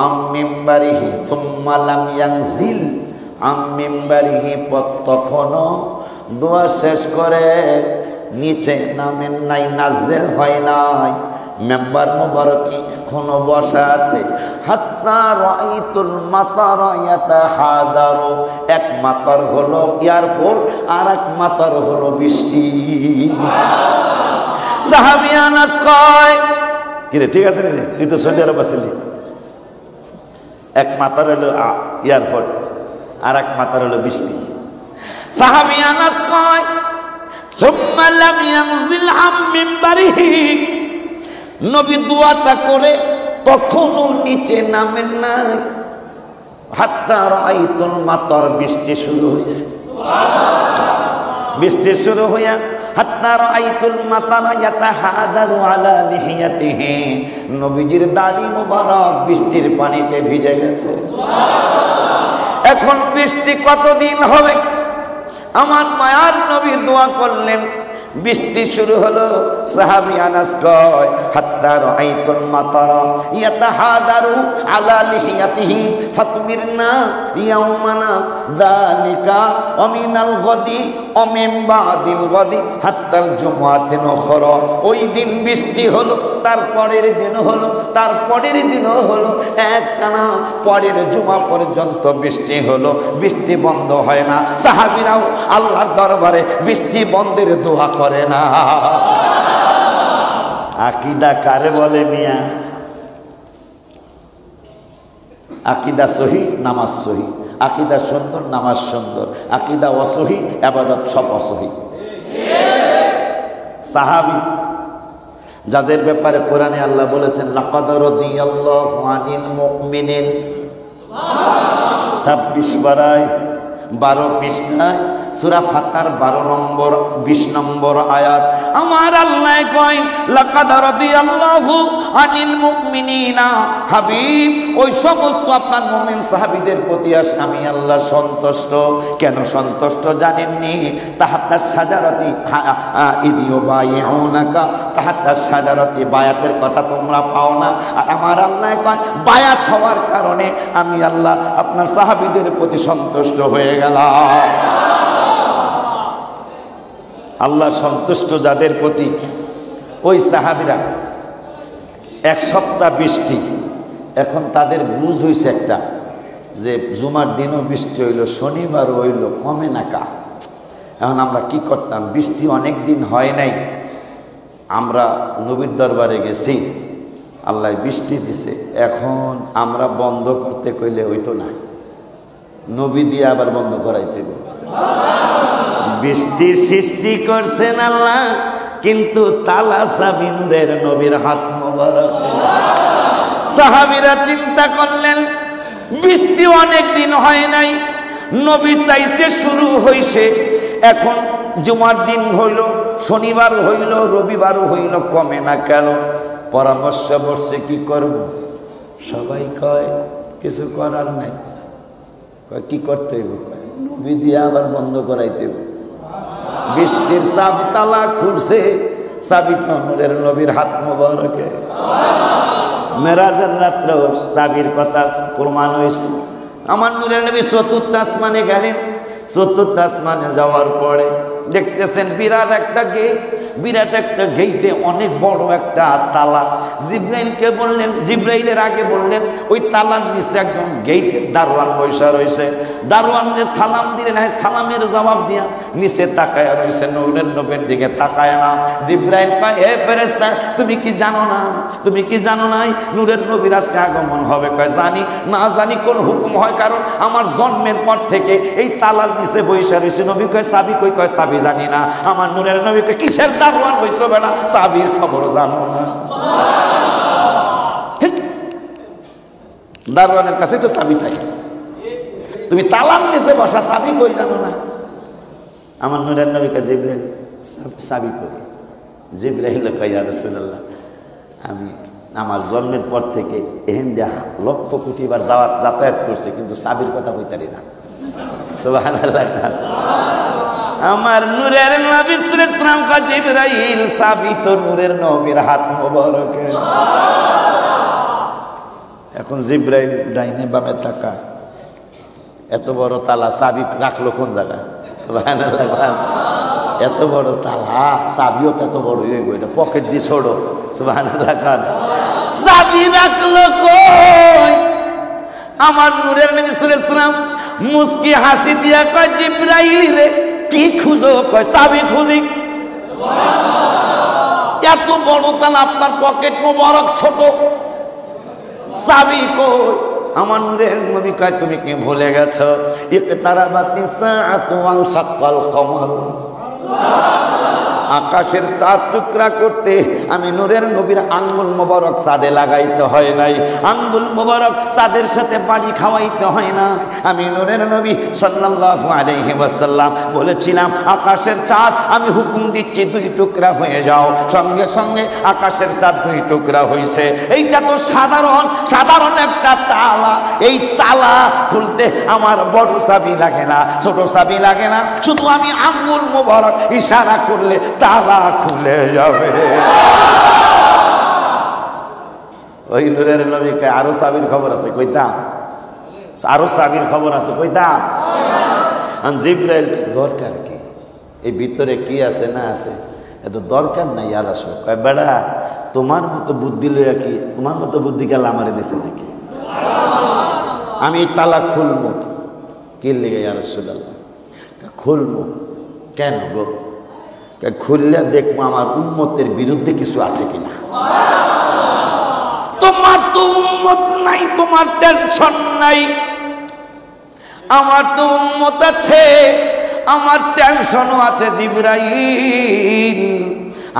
আম মিম্বারিহি, সুম্মা লাম ইয়ানজিল আম মিম্বারিহি, তখনও দোয়া শেষ করে নিচে নামেন নাই, নাজেল হয় নাই, মেম্বার মুবারকে এখনো বসা আছে। হাত্তা রাআইতুল মাতারা ইয়াতাহাদারু, এক মাতার হলো এয়ারপোর্ট আর এক মাতার হলো বৃষ্টি। সাহাবী আনাস কয় কিরে ঠিক আছে রে, তুই তো সৌদি আরব আছিলি, এক মাতার হলো এয়ারপোর্ট আর এক মাতার হলো বৃষ্টি। সাহাবী আনাস কয় সুম্মা লাম ইয়ানজিল আম মিম্বারিহি, নবী দোয়াটা করে তখনও নিচে নামেন নাই, হাত্তা রাআইতুল মাতার, বৃষ্টি শুরু হয়েছে, বৃষ্টি শুরু হইয়া হাত্তা রাআইতুল মাতারা ইয়াতাহাদারু আলা লিহিয়াতিহি, নবীজির দাড়ি মোবারক বৃষ্টির পানিতে ভিজে গেছে। এখন বৃষ্টি কতদিন হবে? আমার মায়ার নবী দোয়া করলেন, বৃষ্টি শুরু হলো। সাহাবী আনাস কয় হাত্তা রাআইতুল মাতারা ইয়াতাহাদারু আলা লিহিয়াতিহি ফাতুমিরনা ইয়াউমানা যালিকা ওয়া মিনাল গাদি ওয়া মিন বাদিল গাদি হাত্তাল জুমআতিন উখরা, ওই দিন বৃষ্টি হলো, তারপরের দিন হলো, তারপরের দিনও হলো, একটানা পরের জুমা পর্যন্ত বৃষ্টি হলো, বৃষ্টি বন্ধ হয় না। সাহাবীরাও আল্লাহর দরবারে বৃষ্টি বন্ধের দোয়া করে না। আকীদা কারে বলে মিয়া? আকীদা সহি, নামাজ সহি, আকীদা সুন্দর, নামাজ সুন্দর, আকীদা অসহি, ইবাদত সব অসহি। সাহাবী যাদের ব্যাপারে কোরআনে আল্লাহ বলেছেন লাকাদ রাদিয়াল্লাহু আনিল মুমিনিন, 26 বারায় 12 পৃষ্ঠায় সূরা ফাতহার 20 নম্বর আয়াত। আমার আল্লাহ কয় লাকাদ রাদিয়াল্লাহু আনিল মুমিনিনা, হাবিব ওই সমস্ত আপনার মুমিন সাহাবীদের প্রতি আমি আল্লাহ সন্তুষ্ট। কেন সন্তুষ্ট জানেননি? তাহাত্তা সাজারাতি ইদিও বাইউনাকা, তাহাত্তা সাজারাতি বায়াতের কথা তোমরা পাও না। আর আমার আল্লাহ কয় বায়াত হওয়ার কারণে আমি আল্লাহ আপনার সাহাবীদের প্রতি সন্তুষ্ট হয়ে গেলাম। আল্লাহ সন্তুষ্ট যাদের প্রতি, ওই সাহাবীরা 1 সপ্তাহ বৃষ্টি, এখন তাদের বুঝ হইছে একটা যে জুমার দিনও বৃষ্টি হইল, শনিবার হইল, কমে না কা। এখন আমরা কি করতাম? বৃষ্টি অনেক দিন হয় নাই, আমরা নবীর দরবারে গেছি, আল্লাহ বৃষ্টি দিছে, এখন আমরা বন্ধ করতে কইলে হইতো না, নবী দিয়ে আবার বন্ধ করাইতে। বৃষ্টির সৃষ্টি করছেন আল্লাহ, কিন্তু তালা চাবি নূরের নবীর হাত মোবারক। সাহাবীরা চিন্তা করলেন বৃষ্টি অনেক দিন হয় নাই, নবী চাইছে শুরু হইছে, এখন জুমার দিন হইল, শনিবার হইল, রবিবার হইল, কমে না কেন? পরামর্শ বসছে কি করব? সবাই কয় কিছু করার নাই। কয় কি করতে হইব? নবী দিয়ে আবার বন্ধ করাইতে হইব। বৃষ্টির চাপ তালা খুলছে, চাবি তো নূরের নবীর হাত মোবারকে। মেরাজের রাত্রে চাবির কথা প্রমাণ হয়েছে। আমার নূরের নবী ৪র্থ আসমানে গেলেন। ৪র্থ আসমানে যাওয়ার পরে দেখতেছেন বিরাট একটা গেট, বিরাট একটা গেটে অনেক বড় একটা তালা। জিব্রাইলকে বললেন, জিব্রাইলের আগে বললেন ওই তালার নিচে একদম গেটের দারোয়ান বৈশা রয়েছে। দারোয়ানকে সালাম দিলেন, হ্যাঁ সালামের জবাব দিয়া নিচে তাকায়া রয়েছে, নূরের নবীর দিকে তাকায় না। জিব্রাইল কয় এ ফেরেশতা, তুমি কি জানো না, তুমি কি জানো নাই নূরের নবীর আজকে আগমন হবে? কয় জানি। না জানি কোন হুকুম হয়? কারণ আমার জন্মের পর থেকে এই তালার নিচে বৈশা রয়েছে। নবী কয় চাবি কই? কয় চাবি জানি না। আমার নূরের নবীকে কিসের দারোয়ান হইছো বেটা, চাবির খবর জানো না? দারোয়ানের কাছে তো চাবি থাকে, তুমি তালার নিচে বসা, চাবি কই জানো না? আমার নূরের নবীকে জিব্রাইল চাবি কই? জিব্রাইল কয় ইয়া রাসূলুল্লাহ, আমি আমার জন্মের পর থেকে এহেন দিয়া লক্ষ কোটি বার যাতায়াত করছে, কিন্তু চাবির কথা কইতারি না। সুবহানাল্লাহ। আমার নূরের নবী সাল্লাল্লাহু আলাইহি ওয়াসাল্লাম কা জিবরাইল চাবি তো নূরের নবীর হাত মোবারকে। এখন জিবরাইল ডাইনে বামে তাকায়, এত বড় তালা, চাবি রাখলো কোন জায়গায়? সুবহানাল্লাহ। এত বড় তালা, চাবিও তো এত বড় হয়ে গেল, পকেট দিয়ে ছোড়ো। সুবহানাল্লাহ। চাবি রাখলো কই? আমার নূরের নবী সাল্লাল্লাহু আলাইহি ওয়াসাল্লাম মুস্কি হাসি দিয়া কয় জিবরাইল রে কি খুঁজো? কয় চাবি খুঁজি। এত বড় তালা, আপনার পকেট মোবারক ছোট, চাবি কই? আমার নূরের নবী কয় তুমি কি ভুলে গেছো? ইকতারাবাতিস সাআতু ওয়া শাক্কাল কমর। আকাশের চাঁদ টুকরা করতে আমি নূরের নবীর আঙ্গুল মোবারক চাঁদে লাগাইতে হয় নাই, আঙ্গুল মোবারক চাঁদের সাথে বাড়ি খাওয়াইতে হয় না। আমি নূরের নবী সাল্লাল্লাহু আলাইহি ওয়াসাল্লাম বলেছিলাম আকাশের চাঁদ আমি হুকুম দিচ্ছি 2 টুকরা হয়ে যাও, সঙ্গে সঙ্গে আকাশের চাঁদ 2 টুকরা হয়েছে। এইটা তো সাধারণ একটা তালা, এই তালা খুলতে আমার বড় চাবি লাগে না, ছোট চাবি লাগে না, শুধু আমি আঙ্গুল মোবারক ইশারা করলে তালা খুলে যাবে। ওই নূরের নবীকে আরো চাবির খবর আছে কইতাম, আরো চাবির খবর আছে কইতাম। জিবরাইল দরকার কি? এই ভিতরে কি আছে না আছে এত দরকার নাই। আর আসো কয় বেড়া তোমার মতো বুদ্ধি লইয়া কি, তোমার মতো বুদ্ধি গেল আমারে দিছে নাকি? আমি তালা খুলবো কি লেগে? ইয়া রাসূলুল্লাহ খুলবো কেন গো? খুললে দেখবো আমার উম্মতের বিরুদ্ধে কিছু আছে কিনা। তোমার তো উম্মত নাই, তোমার টেনশন নাই, আমার তো উম্মত আছে, আমার টেনশনও আছে। জিবরাইল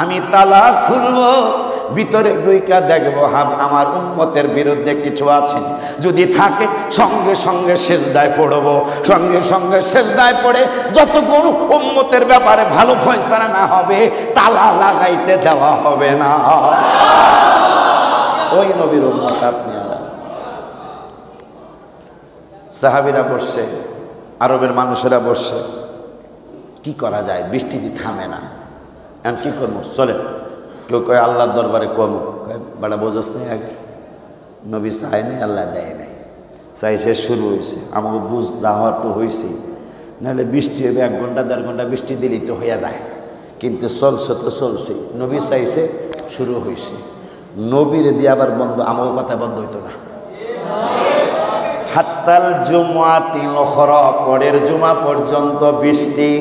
আমি তালা খুলবো, ভিতরে ঢুইকা দেখবো আমার উম্মতের বিরুদ্ধে কিছু আছে, যদি থাকে সঙ্গে সঙ্গে সিজদায় পড়ব, সঙ্গে সঙ্গে সিজদায় পড়ে যতক্ষণ উম্মতের ব্যাপারে ভালো ফয়সালা না হবে তালা লাগাইতে দেওয়া হবে না। ওই নবীর উম্মত আপনি। সাহাবীরা বসছে, আরবের মানুষেরা বসছে, কি করা যায়, বৃষ্টি থামে না, এখন কি করবো, চলেন। কেউ কয় আল্লাহর দরবারে করবো, বেড়া বোঝস নেই, আগে নবী চায় নাই, আল্লাহ দেয় নাই, চাইছে শুরু হয়েছে, আমাকে বুঝ যাওয়া তো হয়েছে, নাহলে বৃষ্টি হবে 1 ঘন্টা 1.5 ঘন্টা বৃষ্টি দিলেই তো হয়ে যায়, কিন্তু চলছে তো চলছে, নবী চাইছে শুরু হয়েছে, নবীর দিয়ে আবার বন্ধ, আমাকে কথা বন্ধ হইতো না। হাত্তাল জুমাতিল উখরা, পরের জুমা পর্যন্ত বৃষ্টি।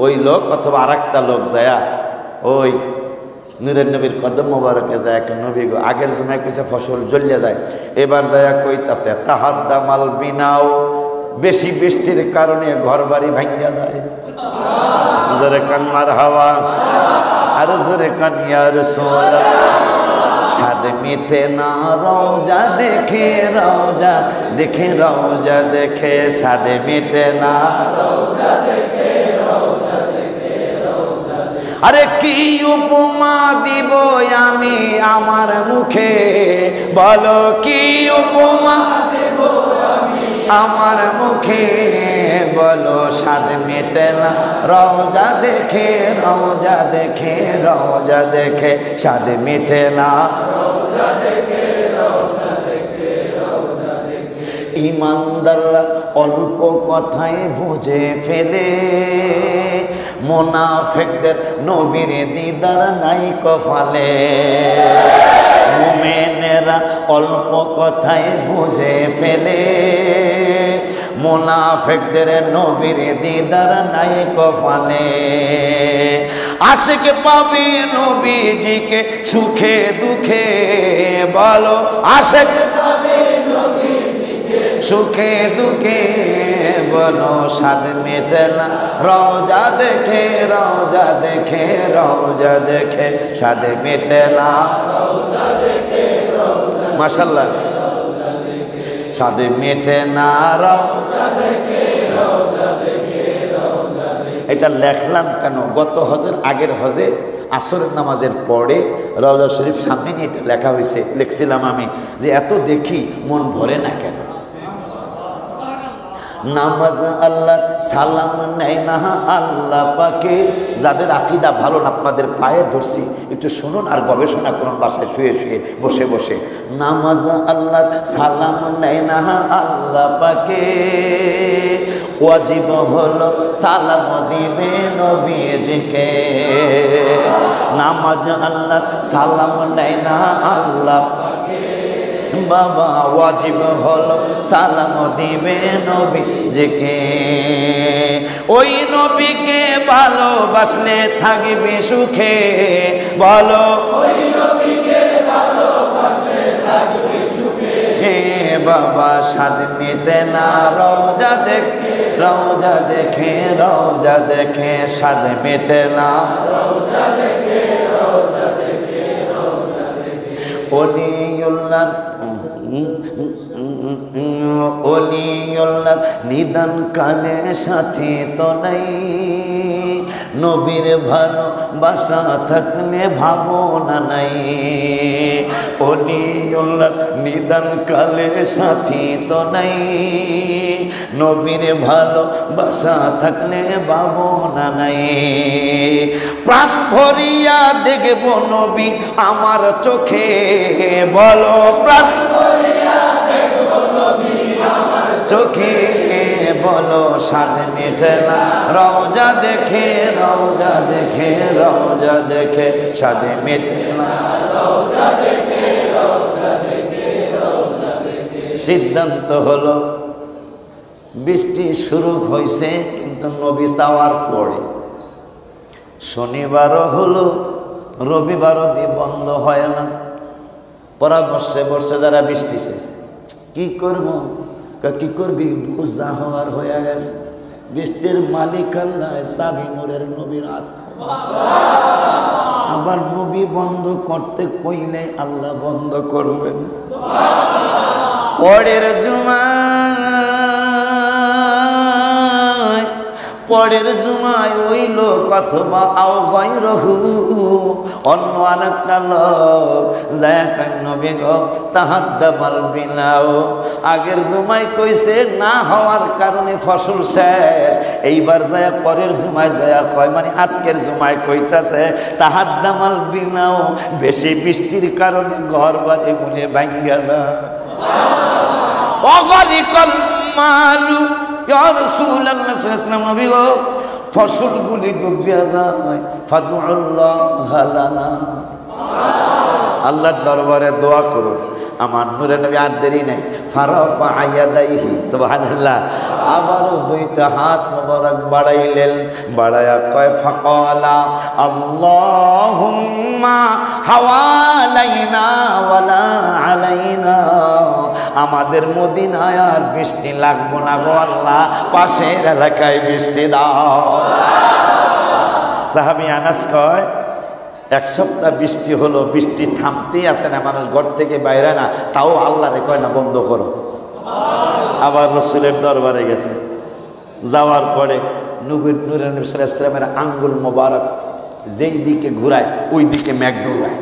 ওই লোক অথবা আরেকটা লোক যায়া ওই নূরের নবীর কদম মোবারকে যায়, নবী গো আগের জুমায় কইছে ফসল জ্বলিয়া যায়, এবার যায়া কইতাছে তাহাদ্দামাল বিনাও, বেশি বৃষ্টির কারণে ঘর বাড়ি ভাঙ্গা যায়। জোরে কান মারহাবা, আর জোরে কান ইয়া রাসূলুল্লাহ। সাদ মিটে না রওজা দেখে, রওজা দেখে, রওজা দেখে, সাদ মিটে না রওজা দেখে, রওজা দেখে, রওজা দেখে। আরে কি উপমা দিব আমি আমার মুখে, বলো কি উপমা দেব আমি আমার মুখে, বলো সাদ মিটে না রওজা দেখে, রওজা দেখে, রওজা দেখে, সাদ মিটে না রওজা দেখে, রওজা দেখে, রওজা দেখে। ইমানদাররা অল্প কথায় বুঝে ফেলে, মুনাফিকদের নবীর দিদার নাই কপালে। মুমিনেরা অল্প কথায় বুঝে ফেলে, মুনাফিকদের নবীর দিদার নাই কপালে। আশিক পাবে নবীজিকে সুখে দুঃখে, বলো আশিক পাবে নবীজিকে সুখে দুঃখে, বলো সাদ মেটে না রওজা দেখে, রওজা দেখে, রওজা দেখে, সাদ মেটে না রওজা দেখে, রওজা। মাশাআল্লাহ, সাদ মেটে না রওজা দেখে, রওজা দেখে, রওজা দেখে। এটা লেখলাম কেন, গত হজের আগের হজে আসরের নামাজের পরে রওজা শরীফ সামনে নিয়ে এটা লেখা হয়েছে, লিখছিলাম আমি যে এত দেখি মন ভরে না কেন। নামাজ আল্লাহ সালাম নেয় না আল্লাহ পাকে, যাদের আকীদা ভালো না আপনাদের পায়ে ধরছি, একটু শুনুন আর গবেষণা করুন বাসায় শুয়ে শুয়ে বসে বসে। নামাজ আল্লাহ সালাম নেয় না আল্লাহ পাকে, ওয়াজিব হলো সালাম দিবে নবীজিকে। নামাজ আল্লাহ সালাম নেয় না আল্লাহ পাকে, বাবা ওয়াজিব হলো সালাম দিবে নবীজিকে। ওই নবীকে ভালোবাসলে থাকবে সুখে, বলো ওই নবীকে ভালোবাসলে থাকবে সুখে। হে বাবা সাদ মিটে না রওজা দেখে, রওজা দেখে, রওজা দেখে, সাদ মিটে না রওজা দেখে, রওজা দেখে, রওজা দেখে। ওলিউল্লাহ ওলিউল্লাহ নিদান কালে সাথী তো নাই, নবীর ভালোবাসা থাকলে ভাবনা নাই। ওলিউল্লাহ নিদান কালে সাথী তো নাই, নবীর ভালোবাসা থাকলে ভাবনা নাই। প্রাণ ভরিয়া দেখব নবী আমার চোখে, বলো প্রাণ ভরিয়া দেখব নবী আমার চোখে, বলো সাদ মিটে না রওজা দেখে, রওজা দেখে, রওজা দেখে, সাদ মিটে না রওজা দেখে, রওজা দেখে, রওজা দেখে। সিদ্ধান্ত হলো বৃষ্টি শুরু হয়েছে, কিন্তু নবী চাওয়ার পরে শনিবারও হলো, রবিবারও দিয়ে বন্ধ হয় না। পরামর্শে বসে যারা বৃষ্টি শেষ কি করবো, কি করবি, বুঝা হওয়ার হয়ে গেছে, বৃষ্টির মালিক আল্লাহ, চাবি নূরের নবীর হাত। আবার নবী বন্ধ করতে কইলে আল্লাহ বন্ধ করবেন। পরের জুমায় ওই লোক অথবা আও গায়রহু অন্য আরেকটা লোক যায় নবী গো তাহাদ্দামাল বিলাও। আগের জুমায় কইছে না হওয়ার কারণে ফসল শেষ, এইবার যায় পরের জুমায় যায় কয়, মানে আজকের জুমায় কইতাছে তাহাদ্দামাল বিলাও, বেশি বৃষ্টির কারণে ঘর বাড়ি গুলে ভাঙ্গা যায়। অগরিকল মালু ইয়া রাসূলুল্লাহ সাল্লাল্লাহু আলাইহি ওয়াসাল্লাম, নবী গো ফসলগুলি ডুবিয়া যায়, ফাদুল্লাহ লানা, আল্লাহর দরবারে দোয়া করুন। আমার নূরের নবী আর দেরি নাই, ফারাফা ইয়াদাইহি সুবহানাল্লাহ, আবারও দুইটা হাত মোবারক বাড়াইলেন, বাড়ায়া কয় ফাকালা আল্লাহুম্মা হাওয়ালাইনা ওয়ালা আলাইনা, আমাদের মদিনায় আর বৃষ্টি লাগবো না গো আল্লাহ, পাশের এলাকায় বৃষ্টি দাও। সাহাবী আনাস কয় এক সপ্তাহ বৃষ্টি হলো, বৃষ্টি থামতেই আসে না, মানুষ ঘর থেকে বাইরে না, তাও আল্লাহরে কয় না বন্ধ করো। আবার রাসূলের দরবারে গেছে, যাওয়ার পরে নূরের নবী সাল্লাল্লাহু আলাইহি ওয়াসাল্লামের আঙ্গুল মোবারক যেই দিকে ঘুরায় ওই দিকে মেঘ দৌড়ায়।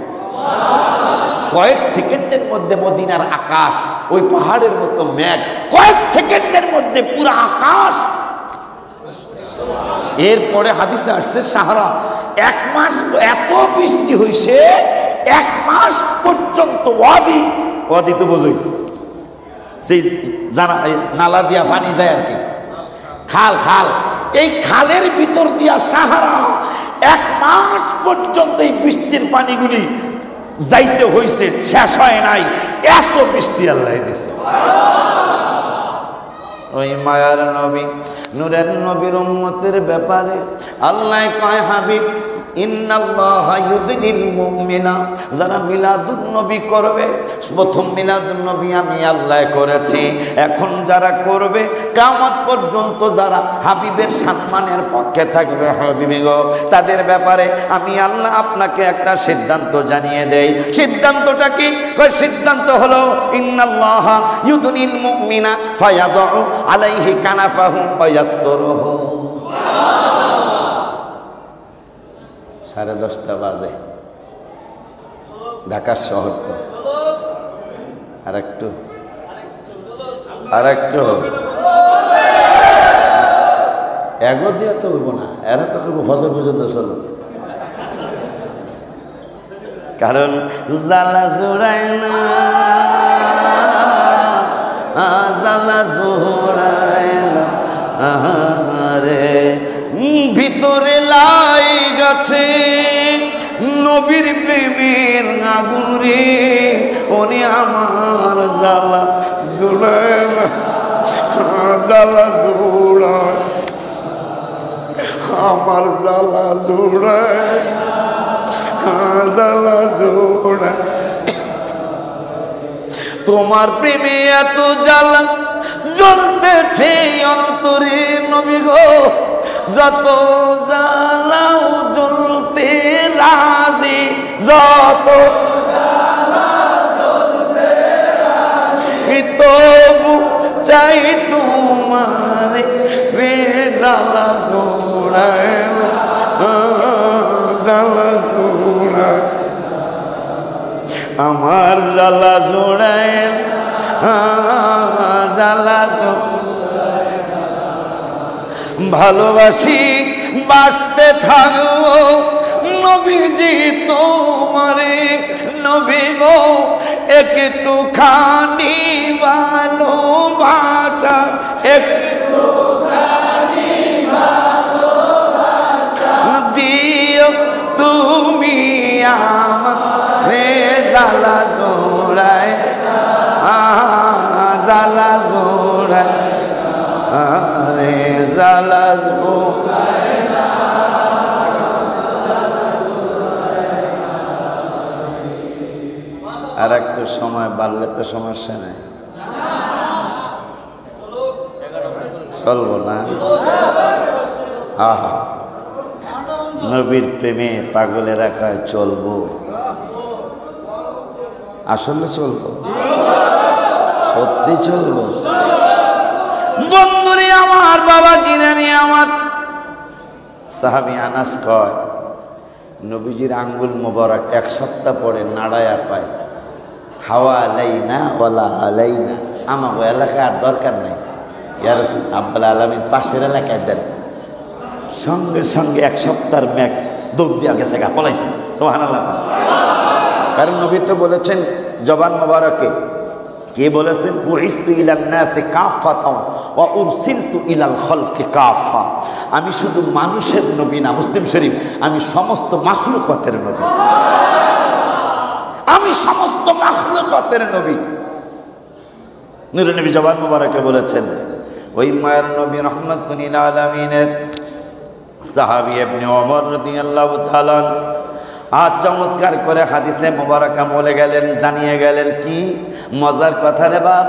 কয়েক সেকেন্ডের মধ্যে মদিনার আকাশ ওই পাহাড়ের মতো মেঘ, কয়েক সেকেন্ডের মধ্যে পুরো আকাশ। এরপরে হাদিসে আসছে সাহারা, এক মাস এত বৃষ্টি হয়েছে, এক মাস পর্যন্ত ওয়াদি তো বোঝই, সেই জানা নালা দিয়া পানি যায় আর কি, খাল, এই খালের ভিতর দিয়া সাহারা এক মাস পর্যন্ত এই বৃষ্টির পানিগুলি যাইতে হয়েছে, শেষ হয় নাই, এত বৃষ্টি আল্লাহ দিয়েছে। ওই মায়ার নবী নূরের নবীর উম্মতের ব্যাপারে আল্লাহ কয় হাবিব ইন্নাল্লাহা ইউদনিল মুমিনা, যারা মিলাদুন নবী করবে, প্রথম মিলাদুন নবী আমি আল্লাহ করেছি, এখন যারা করবে কিয়ামত পর্যন্ত যারা হাবিবের সম্মানের পক্ষে থাকবে হাবিব গো, তাদের ব্যাপারে আমি আল্লাহ আপনাকে একটা সিদ্ধান্ত জানিয়ে দেই। সিদ্ধান্তটা কি? কয় সিদ্ধান্ত হলো ইন্নাল্লাহা ইউদনিল মুমিনা ফায়াদউ আলাইহি কানাফাহু ওয়ায়াসতুরুহু। 10:30 বাজে, ঢাকার শহর তো, আর একটু এগো দিয়া তো হইব না, এরা তো করবো ফজর পর্যন্ত চলো, কারণ জ্বালা জোড়ায় না, জ্বালা জোড়ায় না রে, ভিতরে লাই গেছে নবীর প্রেমের আগুনে, ওরে আমার জ্বালা জোড়ায় না, জ্বালা জোড়ায়, আমার জ্বালা জোড়ায়, জ্বালা জোড়ায়, তোমার প্রেমে এত জ্বালা জ্বলতেছে অন্তরে নবী গো, যত জ্বালাও জ্বলতে রাজি, যত তবু চাই তোমার রে, জ্বালা জোড়ায়, জ্বালা জোড়ায়, আমার জ্বালা জোড়ায়, জ্বালা জোড়ায়, ভালোবাসি বাঁচতে থাকবো নবীজি তোমারে, নবী গো একটুখানি ভালোবাসা, একটুখানি ভালোবাসা দিও তুমি আমারে, জ্বালা জোড়ায়, জ্বালা জোড়ায়, আরে জ্বালা জোড়ায়, আর একটু সময় বাড়লে তো সমস্যা নেই, চলবো না। আহা, নবীর প্রেমে পাগলেরা কয় চলবো, আসলে চলবো, সত্যি চলবো। বন্ধুরে আমার, বাবা জিরানি আমার, সাহাবী আনাস কয় নবীজির আঙ্গুল মোবারক এক সপ্তাহ পরে নাড়ায়া পায়, হাওয়া আলাইনা ওয়ালা আলাইনা, আমাকে এলাকায় আর দরকার নেই, ইয়া রাসূল আব্বুল আলামিন পাশের এলাকায় দেন। সঙ্গে সঙ্গে এক সপ্তাহের মেঘ দৌড় দিয়া গেছে, গা পলাইছে। সুবহানাল্লাহ। কারণ নবী তো বলেছেন জবান মোবারকে, কে বলেছেন, বুইস্তু ইলান নাসি কাফাতাও ওয়া উরসিলতু ইলাল খালকি কাফা, আমি শুধু মানুষের নবী না, মুসলিম শরীফ, আমি সমস্ত মাখলুকাতের নবী, আমি সমস্ত মাখলুকাতের নবী। নূরে নবী জবান মোবারকে বলেছেন, ওই মায়ের নবী রাহমাতুল লিল আলামিনের সাহাবী ইবনে ওমর রাদিয়াল্লাহু তাআলা আজ চমৎকার করে হাদিসে মোবারকা বলে গেলেন, জানিয়ে গেলেন। কি মজার কথা রে বাপ,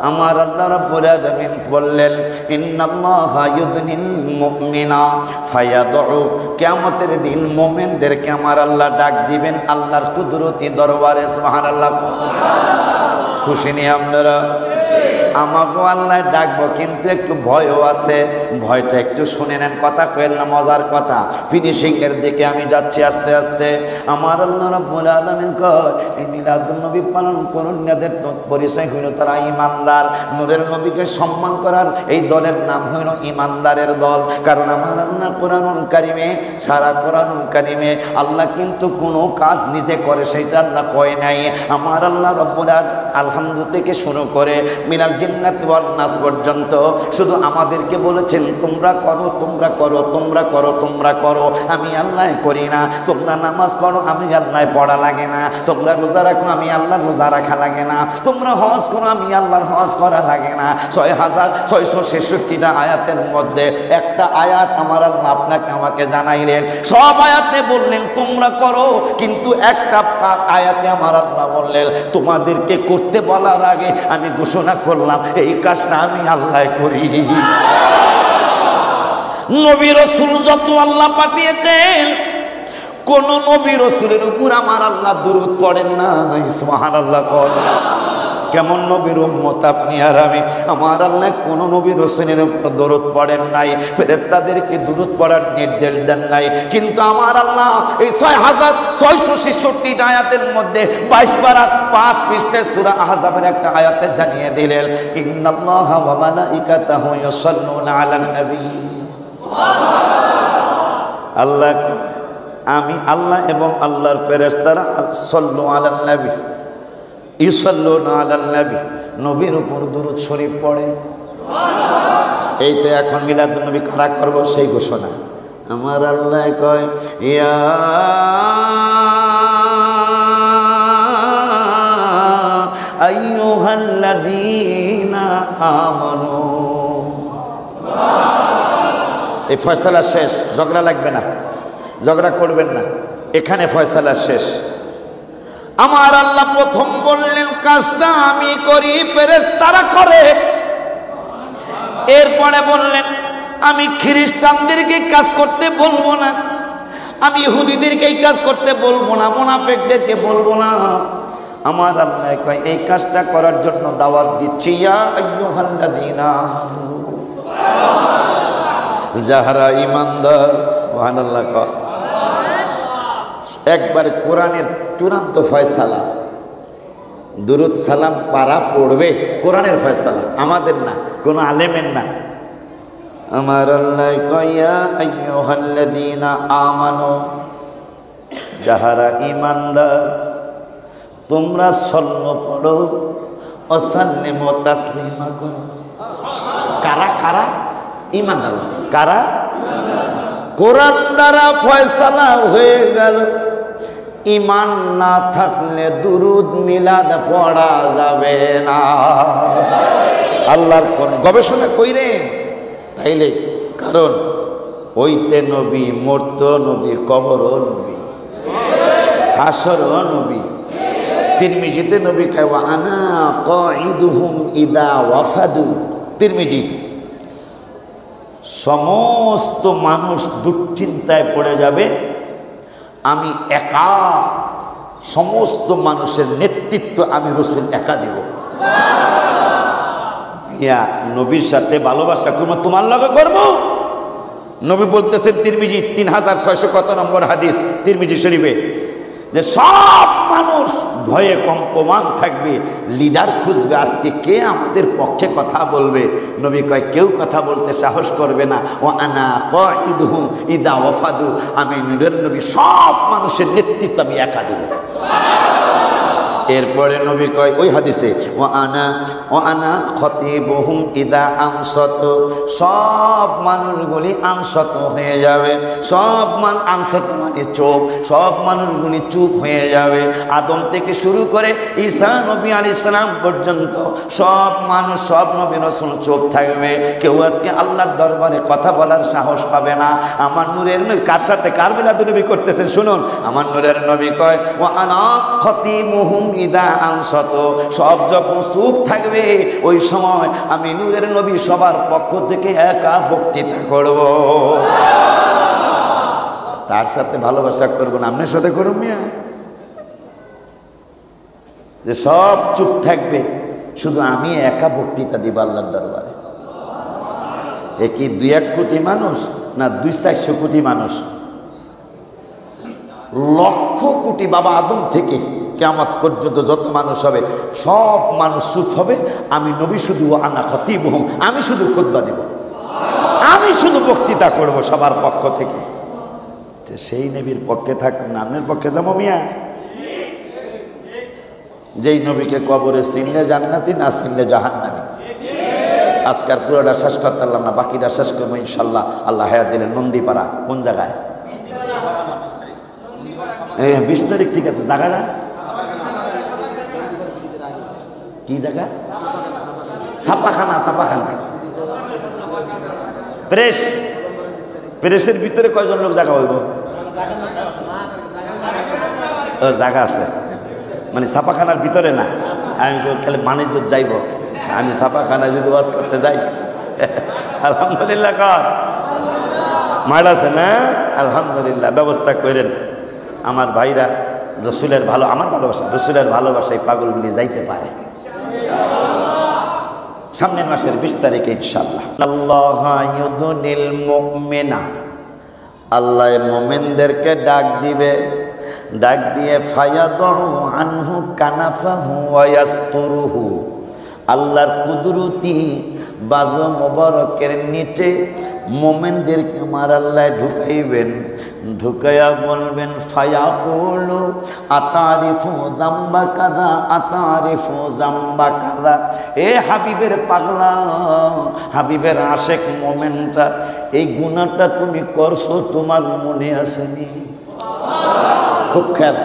আমার আল্লাহ রাব্বুল আলামিন বললেন, ইন্নাল্লাহা ইউদনিল মুমিনা ফায়াদউ, কিয়ামতের দিন মুমিনদেরকে আমার আল্লাহ ডাক দিবেন আল্লাহর কুদরতি দরবারে। সুবহানাল্লাহ। খুশি নি আপনারা? আমাকেও আল্লাহ ডাকবো, কিন্তু একটু ভয়ও আছে। ভয়টা একটু শুনে নেন, কথা কয়েন না, মজার কথা। ফিনিশিং এর দিকে আমি যাচ্ছি আস্তে আস্তে। আমার আল্লাহ রাব্বুল আলামিন কয়, এই মিলাদুন নবী পালন করুন, যাদের পরিচয় হইল তারা ইমানদার। নূরের নবীকে সম্মান করার এই দলের নাম হইল ইমানদারের দল। কারণ আমার আল্লাহ কোরআনুল কারিমে, সারা কোরআনুল কারিমে আল্লাহ কিন্তু কোনো কাজ নিজে করে সেটা আল্লাহ কয় নাই। আমার আল্লাহ রাব্বুল আলহামদু থেকে শুরু করে মিনাল জিন্নাত ওয়ান নাস পর্যন্ত শুধু আমাদেরকে বলেছেন, তোমরা করো, তোমরা করো, তোমরা করো, তোমরা করো। আমি আল্লাহ করি না। তোমরা নামাজ পড়ো, আমি আল্লাহ পড়া লাগে না। তোমরা রোজা রাখো, আমি আল্লাহর রোজা রাখা লাগে না। তোমরা হজ করো, আমি আল্লাহর হজ করা লাগে না। 6666টা আয়াতের মধ্যে একটা আয়াত আমার আল্লাহ আপনাকে আমাকে জানাইলেন। সব আয়াতে বললেন তোমরা করো, কিন্তু একটা আয়াতে আমার আল্লাহ বললেন তোমাদেরকে করতে বলার আগে আমি ঘোষণা করলাম এই কাজটা আমি আল্লাহ করি। নবী রাসূল যত আল্লাহ পাঠিয়েছেন, কোন নবী রাসূলের উপর আমার আল্লাহ দুরূদ পড়েন নাই। সুবহানাল্লাহ। কেমন নবীর উম্মত আপনি আর আমি? আমার আল্লাহ কোন নবী রাসূলের উপর দরুদ পড়েন নাই, ফেরেশতাদেরকে দরুদ পড়ার নির্দেশ দেন নাই। কিন্তু আমার আল্লাহ এই 6666 আয়াতের মধ্যে 22 পারা 5 পৃষ্ঠায় সূরা আহজাবের একটা আয়াতে জানিয়ে দিলেন, ইন্নাল্লাহা ওয়া মালাইকাতাহু ইউসাল্লুনা আলান নবী। আল্লাহ, আমি আল্লাহ এবং আল্লাহর ফেরেশতারা সাল্লু আলান নবী, ইউসাল্লুনা আলান নবী, নবীর উপর দুরূদ শরীফ পড়ে। এই তো এখন মিলাদুন নবী কারা করব সেই ঘোষণা। আমার আল্লাহ কয়, ইয়া আইয়ুহাল্লাযীনা আমানু। এই ফয়সালা শেষ, ঝগড়া লাগবে না, ঝগড়া করবেন না, এখানে ফয়সালা শেষ। আমার আল্লাহ প্রথম বললেন কাজটা আমি করি, ফেরেশতারা করে। এরপরে বললেন আমি খ্রিস্টানদেরকে কাজ করতে বলবো না, আমি ইহুদিদেরকে এই কাজ করতে বলবো না, মুনাফিকদেরকে বলবো না। আমার আল্লাহ কয় এই কাজটা করার জন্য দাওয়াত দিচ্ছি, ইয়া আইয়ুহাল্লাযীনা আমানু, যাহারা ঈমানদার। সুবহানাল্লাহ। একবার কোরআনের চূড়ান্ত ফয়সালা, দুরূদ সালাম পারা পড়বে, কোরআনের ফয়সালা, আমাদের না, কোন আলেমের না। আমার আল্লাহ কয়, ইয়া আইয়ুহাল্লাযীনা আমানু, যাহারা ঈমানদার তোমরা সাল্লু পড়ো, ওয়াসাল্লিমু তাসলিমা করো। কারা কারা? ঈমানদার। কারা? কোরআন দ্বারা ফয়সালা হয়ে গেল, ঈমান না থাকলে দুরূদ মিলাদ পড়া যাবে না। আল্লাহর কোরআন গবেষণা কইরেন তাইলে, কারণ ওইতে নবী, মর্ত নবী, কবরও নবী, হাসরও নবী। তিরমিজিতে নবী কয়, ওয়া আনা কাঈদুহুম ইদা ওয়াফাদু। তিরমিজি সমস্ত মানুষ দুশ্চিন্তায় পড়ে যাবে, আমি একা সমস্ত মানুষের নেতৃত্ব আমি রাসূল একা দেব। ইয়া নবীর সাথে ভালোবাসা করবো, তোমার লগে করবো। নবী বলতেছেন তিরমিজি 3600 কত নম্বর হাদিস তিরমিজি শরীফে, যে সব মানুষ ভয়ে কম্পমান থাকবে, লিডার খুঁজবে, আজকে কে আমাদের পক্ষে কথা বলবে। নবী কয় কেউ কথা বলতে সাহস করবে না। ও আনা কাইদুহুম ইদা ওয়াফাদু, আমি নূরের নবী সব মানুষের নেতৃত্ব আমি একা দেব। এরপরে নবী কয় ওই হাদিসে, ও আনা খতিবুহুম ইদা আনসাত, সব মানুষগুলি আনসাত হয়ে যাবে। সব আনসাত মানে চুপ, সব মানুষগুলি চুপ হয়ে যাবে। আদম থেকে শুরু করে ঈসা নবী আলাইহিস সালাম পর্যন্ত সব মানুষ, সব নবী রাসূল চুপ থাকবে। কেউ আজকে আল্লাহর দরবারে কথা বলার সাহস পাবে না। আমার নূরের নবী কার সাথে কার মিলাদ নবী করতেছেন শুনুন। আমার নূরের নবী কয় ও আনা খতিবুহুম ইদা আনসাত, সব যখন চুপ থাকবে ওই সময় আমি নূরের নবী সবার পক্ষ থেকে একা বক্তৃতা করব। তার সাথে ভালোবাসা করব না, আপনার সাথে করব মিয়া? যে সব চুপ থাকবে, শুধু আমি একা বক্তৃতা দিব আল্লাহর দরবারে। এ কি 2-1 কোটি মানুষ না 200-400 কোটি মানুষ? লক্ষ কোটি, বাবা আদম থেকে কিয়ামত পর্যন্ত যত মানুষ হবে সব মানুষ চুপ হবে। আমি নবী শুধু আনা খতিবুহুম, আমি শুধু খুতবা দিব, আমি শুধু বক্তৃতা করব সবার পক্ষ থেকে। সেই নবীর পক্ষে থাকুন না, আপনার পক্ষে যাবো মিয়া? যেই নবীকে কবরে চিনলে জান্নাতি, না চিনলে জাহান্নামী। আজকাল পুরোটা শেষ করতে পারলাম না, বাকিটা শেষ করবো ইনশাল্লাহ আল্লাহ হায়াত দিলে। নন্দীপাড়া কোন জায়গায়? 20 তারিখ, ঠিক আছে। জায়গাটা কি জায়গা? ছাপাখানা, ছাপাখানা প্রেস, প্রেসের ভিতরে কয়জন লোক জায়গা হইব? জায়গা আছে মানে ছাপাখানার ভিতরে না। আমি খালি বাণিজ্য যাইব, আমি ছাপাখানায় যদি ওয়াজ করতে যাই আলহামদুলিল্লাহ কর মাঠ আছে না? আলহামদুলিল্লাহ ব্যবস্থা করেন। আমার ভাইরা রসুলের ভালো, আমার ভালোবাসা, রসুলের ভালোবাসায় পাগলগুলি যাইতে পারে। সামনের মাসের 20 তারিখে ইনশাআল্লাহ। আল্লাহ মোমেনদেরকে ডাক দিবে, ডাক দিয়ে ফায়াদু আনহু কানাফাহু ওয়া ইয়াসতুরুহু, আল্লাহর কুদরতি বাজু মোবারকের নিচে মোমেনদেরকে আমার আল্লাহ ঢুকাইবেন। ঢুকাইয়া বলবেন ফায়াকুলু আতারিফু যামবা কাযা, আতারিফু যামবা কাযা। এ হাবিবের পাগলা, হাবিবের আশেক মোমেনটা, এই গুনাহটা তুমি করছো, তোমার মনে আসেনি? খুব খেয়াল,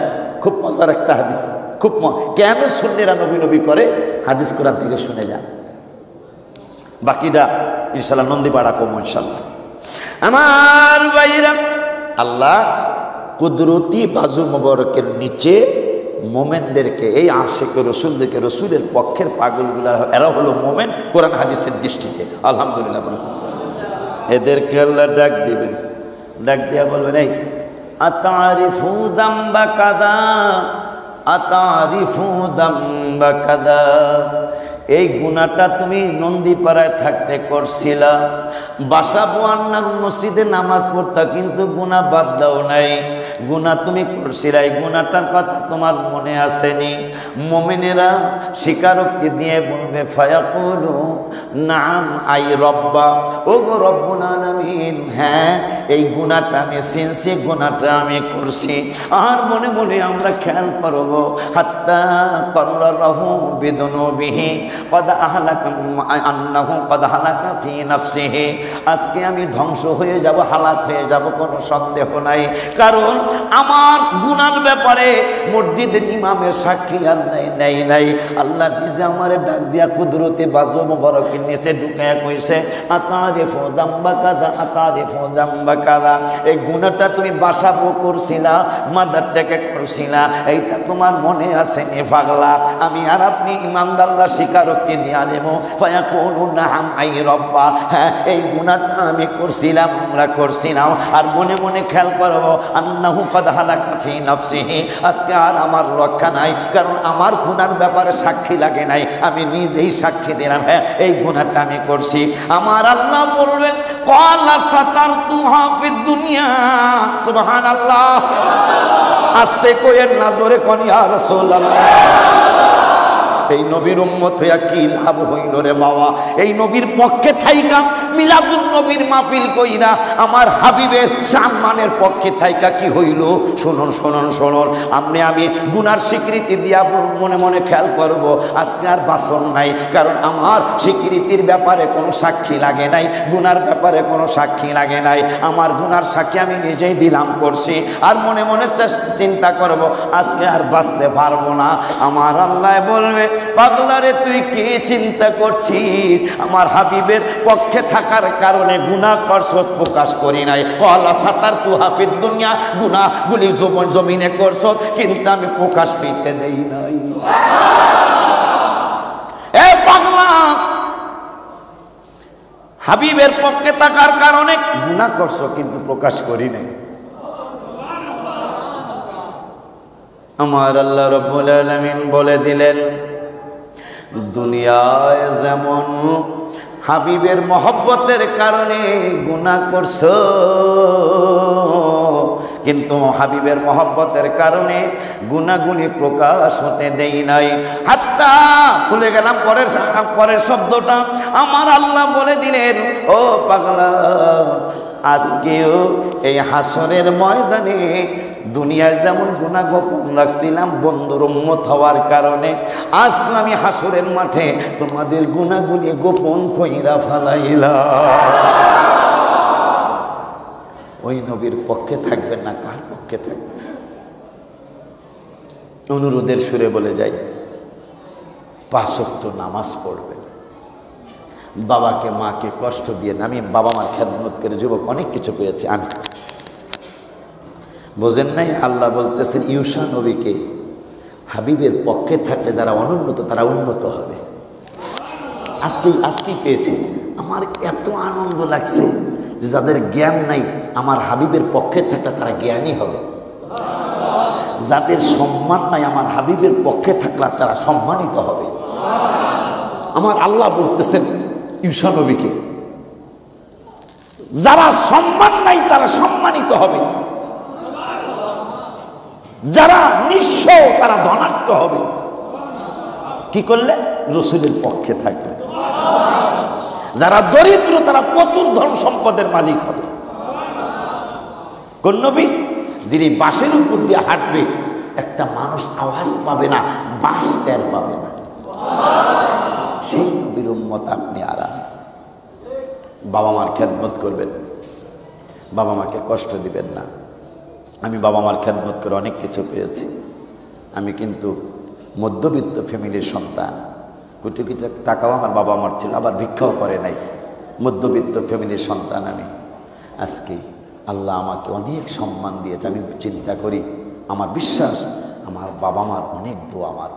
খুব মজার একটা হাদিস, খুব কেন সুন্নিরা নবী নবী করে? হাদিস কোরআন থেকে শুনে যান। বাকিটা ইনশাল্লাহ নন্দীপাড়া কম ইনশাল্লাহ। আমার ভাইরা, আল্লাহ কুদরতি বাজু মোবারকের নিচে মোমেনদেরকে, এই আশিক রসুলদেরকে, রসুলের পক্ষের পাগলগুলা, এরা হলো মোমেন কোরআন হাদিসের দৃষ্টিতে। আলহামদুলিল্লাহ বলুন। এদেরকে আল্লাহ ডাক দিবেন, ডাক দিয়া বলবেন এই আতারিফু যামবা কাযা, আতারিফু যামবা কাযা, এই গুনাহটা তুমি নন্দীপাড়ায় থাকতে করছিলা, বাসা বোয়ান্নার মসজিদে নামাজ পড়তা, কিন্তু গুনাহ বাদ দাও নাই, গুনাহ তুমি করছিলা, এই গুনাহটার কথা তোমার মনে আসেনি? মুমিনেরা স্বীকারোক্তি দিয়ে বলবে ফায়াকুলু নাম আই রব্বা, ও গো রব্বুল আলামিন, হ্যাঁ এই গুনাহটা আমি চিনছি, গুনাহটা আমি করছি। আর মনে মনে আমরা খেয়াল করব হাত্তা করারহু বিদুনুবিহি কদ আহলাকা আন্নাহু কদ হালাকা ফি নাফসিহি, আজকে আমি ধ্বংস হয়ে যাব, হালাক হয়ে যাব, কোনো সন্দেহ নাই। কারণ আমার গুনার ব্যাপারে মসজিদের ইমামের সাক্ষী আর নাই। আল্লাহ নিজে আমারে ডাক দিয়া কুদরতে বাজো মোবারকের নিচে ঢুকায়া কইছে আতারিফু যামবা কাযা আতারিফু যামবা কাযা। এই গুনাহটা তুমি বাসাবো করছিলা, মাদারটাকে করছিলা, এইটা তোমার মনে আছে নি পাগলা? আমি আর আপনি ইমানদাররা স্বীকারোক্তি দিয়া দেব ফায়াকুনু নাহাম আই রব্বা, হ্যাঁ এই গুনাহটা আমি করছিলাম, আমরা করছিলাম। আর মনে মনে খেয়াল করবো আন্নাহু কদ হালাকা ফি নাফসিহি, আজকে আর আমার রক্ষা নাই, কারণ আমার গুনার ব্যাপারে সাক্ষী লাগে নাই, আমি নিজেই সাক্ষী দিলাম হ্যাঁ এই গুনাহটা আমি করছি। আমার আল্লাহ বলবেন ক্বালা সাতারতুহা ফিদ দুনিয়া, সুবহানাল্লাহ। আস্তে কইেন না, জোরে কোন ইয়া রাসূলুল্লাহ। এই নবীর উম্মত হইয়া কি লাভ হইল রে বাবা? এই নবীর পক্ষে থাইকা মিলাদুন নবীর মাহফিল কইরা আমার হাবিবের সম্মানের পক্ষে থাইকা কি হইল? শুনুন শুনুন শুনুন, আমি গুনার স্বীকৃতি দিয়া মনে মনে খেয়াল করব আজকে আর বাসন নাই, কারণ আমার স্বীকৃতির ব্যাপারে কোনো সাক্ষী লাগে নাই, গুনার ব্যাপারে কোনো সাক্ষী লাগে নাই। আমার গুনার সাক্ষী আমি নিজেই দিলাম করছি, আর মনে মনে চিন্তা করব আজকে আর বাঁচতে পারবো না। আমার আল্লাহ বলবে পাগলারে তুই কি চিন্তা করছিস? আমার হাবিবের পক্ষে থাকার কারণে গুনাহ করছস, প্রকাশ করি নাই। ক্বালা সাতারতুহা ফিদ দুনিয়া, গুনাহগুলি জমিনে করছস কিন্তু আমি প্রকাশ পেতে দেই নাই। এ পাগলা, হাবিবের পক্ষে থাকার কারণে গুনাহ করছ কিন্তু প্রকাশ করি নাই। আমার আল্লাহ রাব্বুল আলামিন বলে দিলেন দুনিয়ায় যেমন হাবিবের মহব্বতের কারণে গুনাহ করছো, কিন্তু হাবিবের মহব্বতের কারণে গুনাহগুলি প্রকাশ হতে দেই নাই। হাত্তা ভুলে গেলাম পরের শব্দটা। আমার আল্লাহ বলে দিলেন ও পাগলা, আজকেও এই হাসরের ময়দানে দুনিয়ায় যেমন গুনাহ গোপন রাখছিলাম বন্ধুর উম্মত হওয়ার কারণে, আজকে আমি হাসরের মাঠে তোমাদের গুনাহগুলি গোপন কইরা ফেলাইলাম। ওই নবীর পক্ষে থাকবেন না, কার পক্ষে থাকবেন? অনুরোধের সুরে বলে যাই, 5 ওয়াক্ত নামাজ পড়বেন, বাবাকে মাকে কষ্ট দিয়ে। আমি বাবা মার খেদমত করে যুবক অনেক কিছু পেয়েছি, আমি বোঝেন নাই? আল্লাহ বলতেছেন ইউসা নবীকে হাবিবের পক্ষে থাকলে যারা অনুন্নত তারা উন্নত হবে। আজকেই পেয়েছি। আমার এত আনন্দ লাগছে যে যাদের জ্ঞান নাই আমার হাবিবের পক্ষে থাকলে তারা জ্ঞানী হবে, যাদের সম্মান নাই আমার হাবিবের পক্ষে থাকলে তারা সম্মানিত হবে। আমার আল্লাহ বলতেছেন ইউসা নবীকে যারা সম্মান নাই তারা সম্মানিত হবে, যারা নিঃস্ব তারা ধনাঢ্য হবে। কি করলে? রসুলের পক্ষে থাকলে। যারা দরিদ্র তারা প্রচুর ধন সম্পদের মালিক হবে। কোন নবী? যিনি বাঁশের উপর দিয়ে হাঁটবে একটা মানুষ আওয়াজ পাবে না, বাঁশ টের পাবে না, সেই নবীর উম্মত আপনি আর আমি। বাবা মার খেদমত করবেন, বাবা মাকে কষ্ট দিবেন না। আমি বাবা মার খেদমত করে অনেক কিছু পেয়েছি। আমি কিন্তু মধ্যবিত্ত ফ্যামিলির সন্তান, কোটি কোটি টাকাও আমার বাবা মার ছিল, আবার ভিক্ষাও করে নাই। মধ্যবিত্ত ফ্যামিলির সন্তান আমি। আজকে আল্লাহ আমাকে অনেক সম্মান দিয়েছে। আমি চিন্তা করি, আমার বিশ্বাস আমার বাবা মার অনেক দোয়া আমার।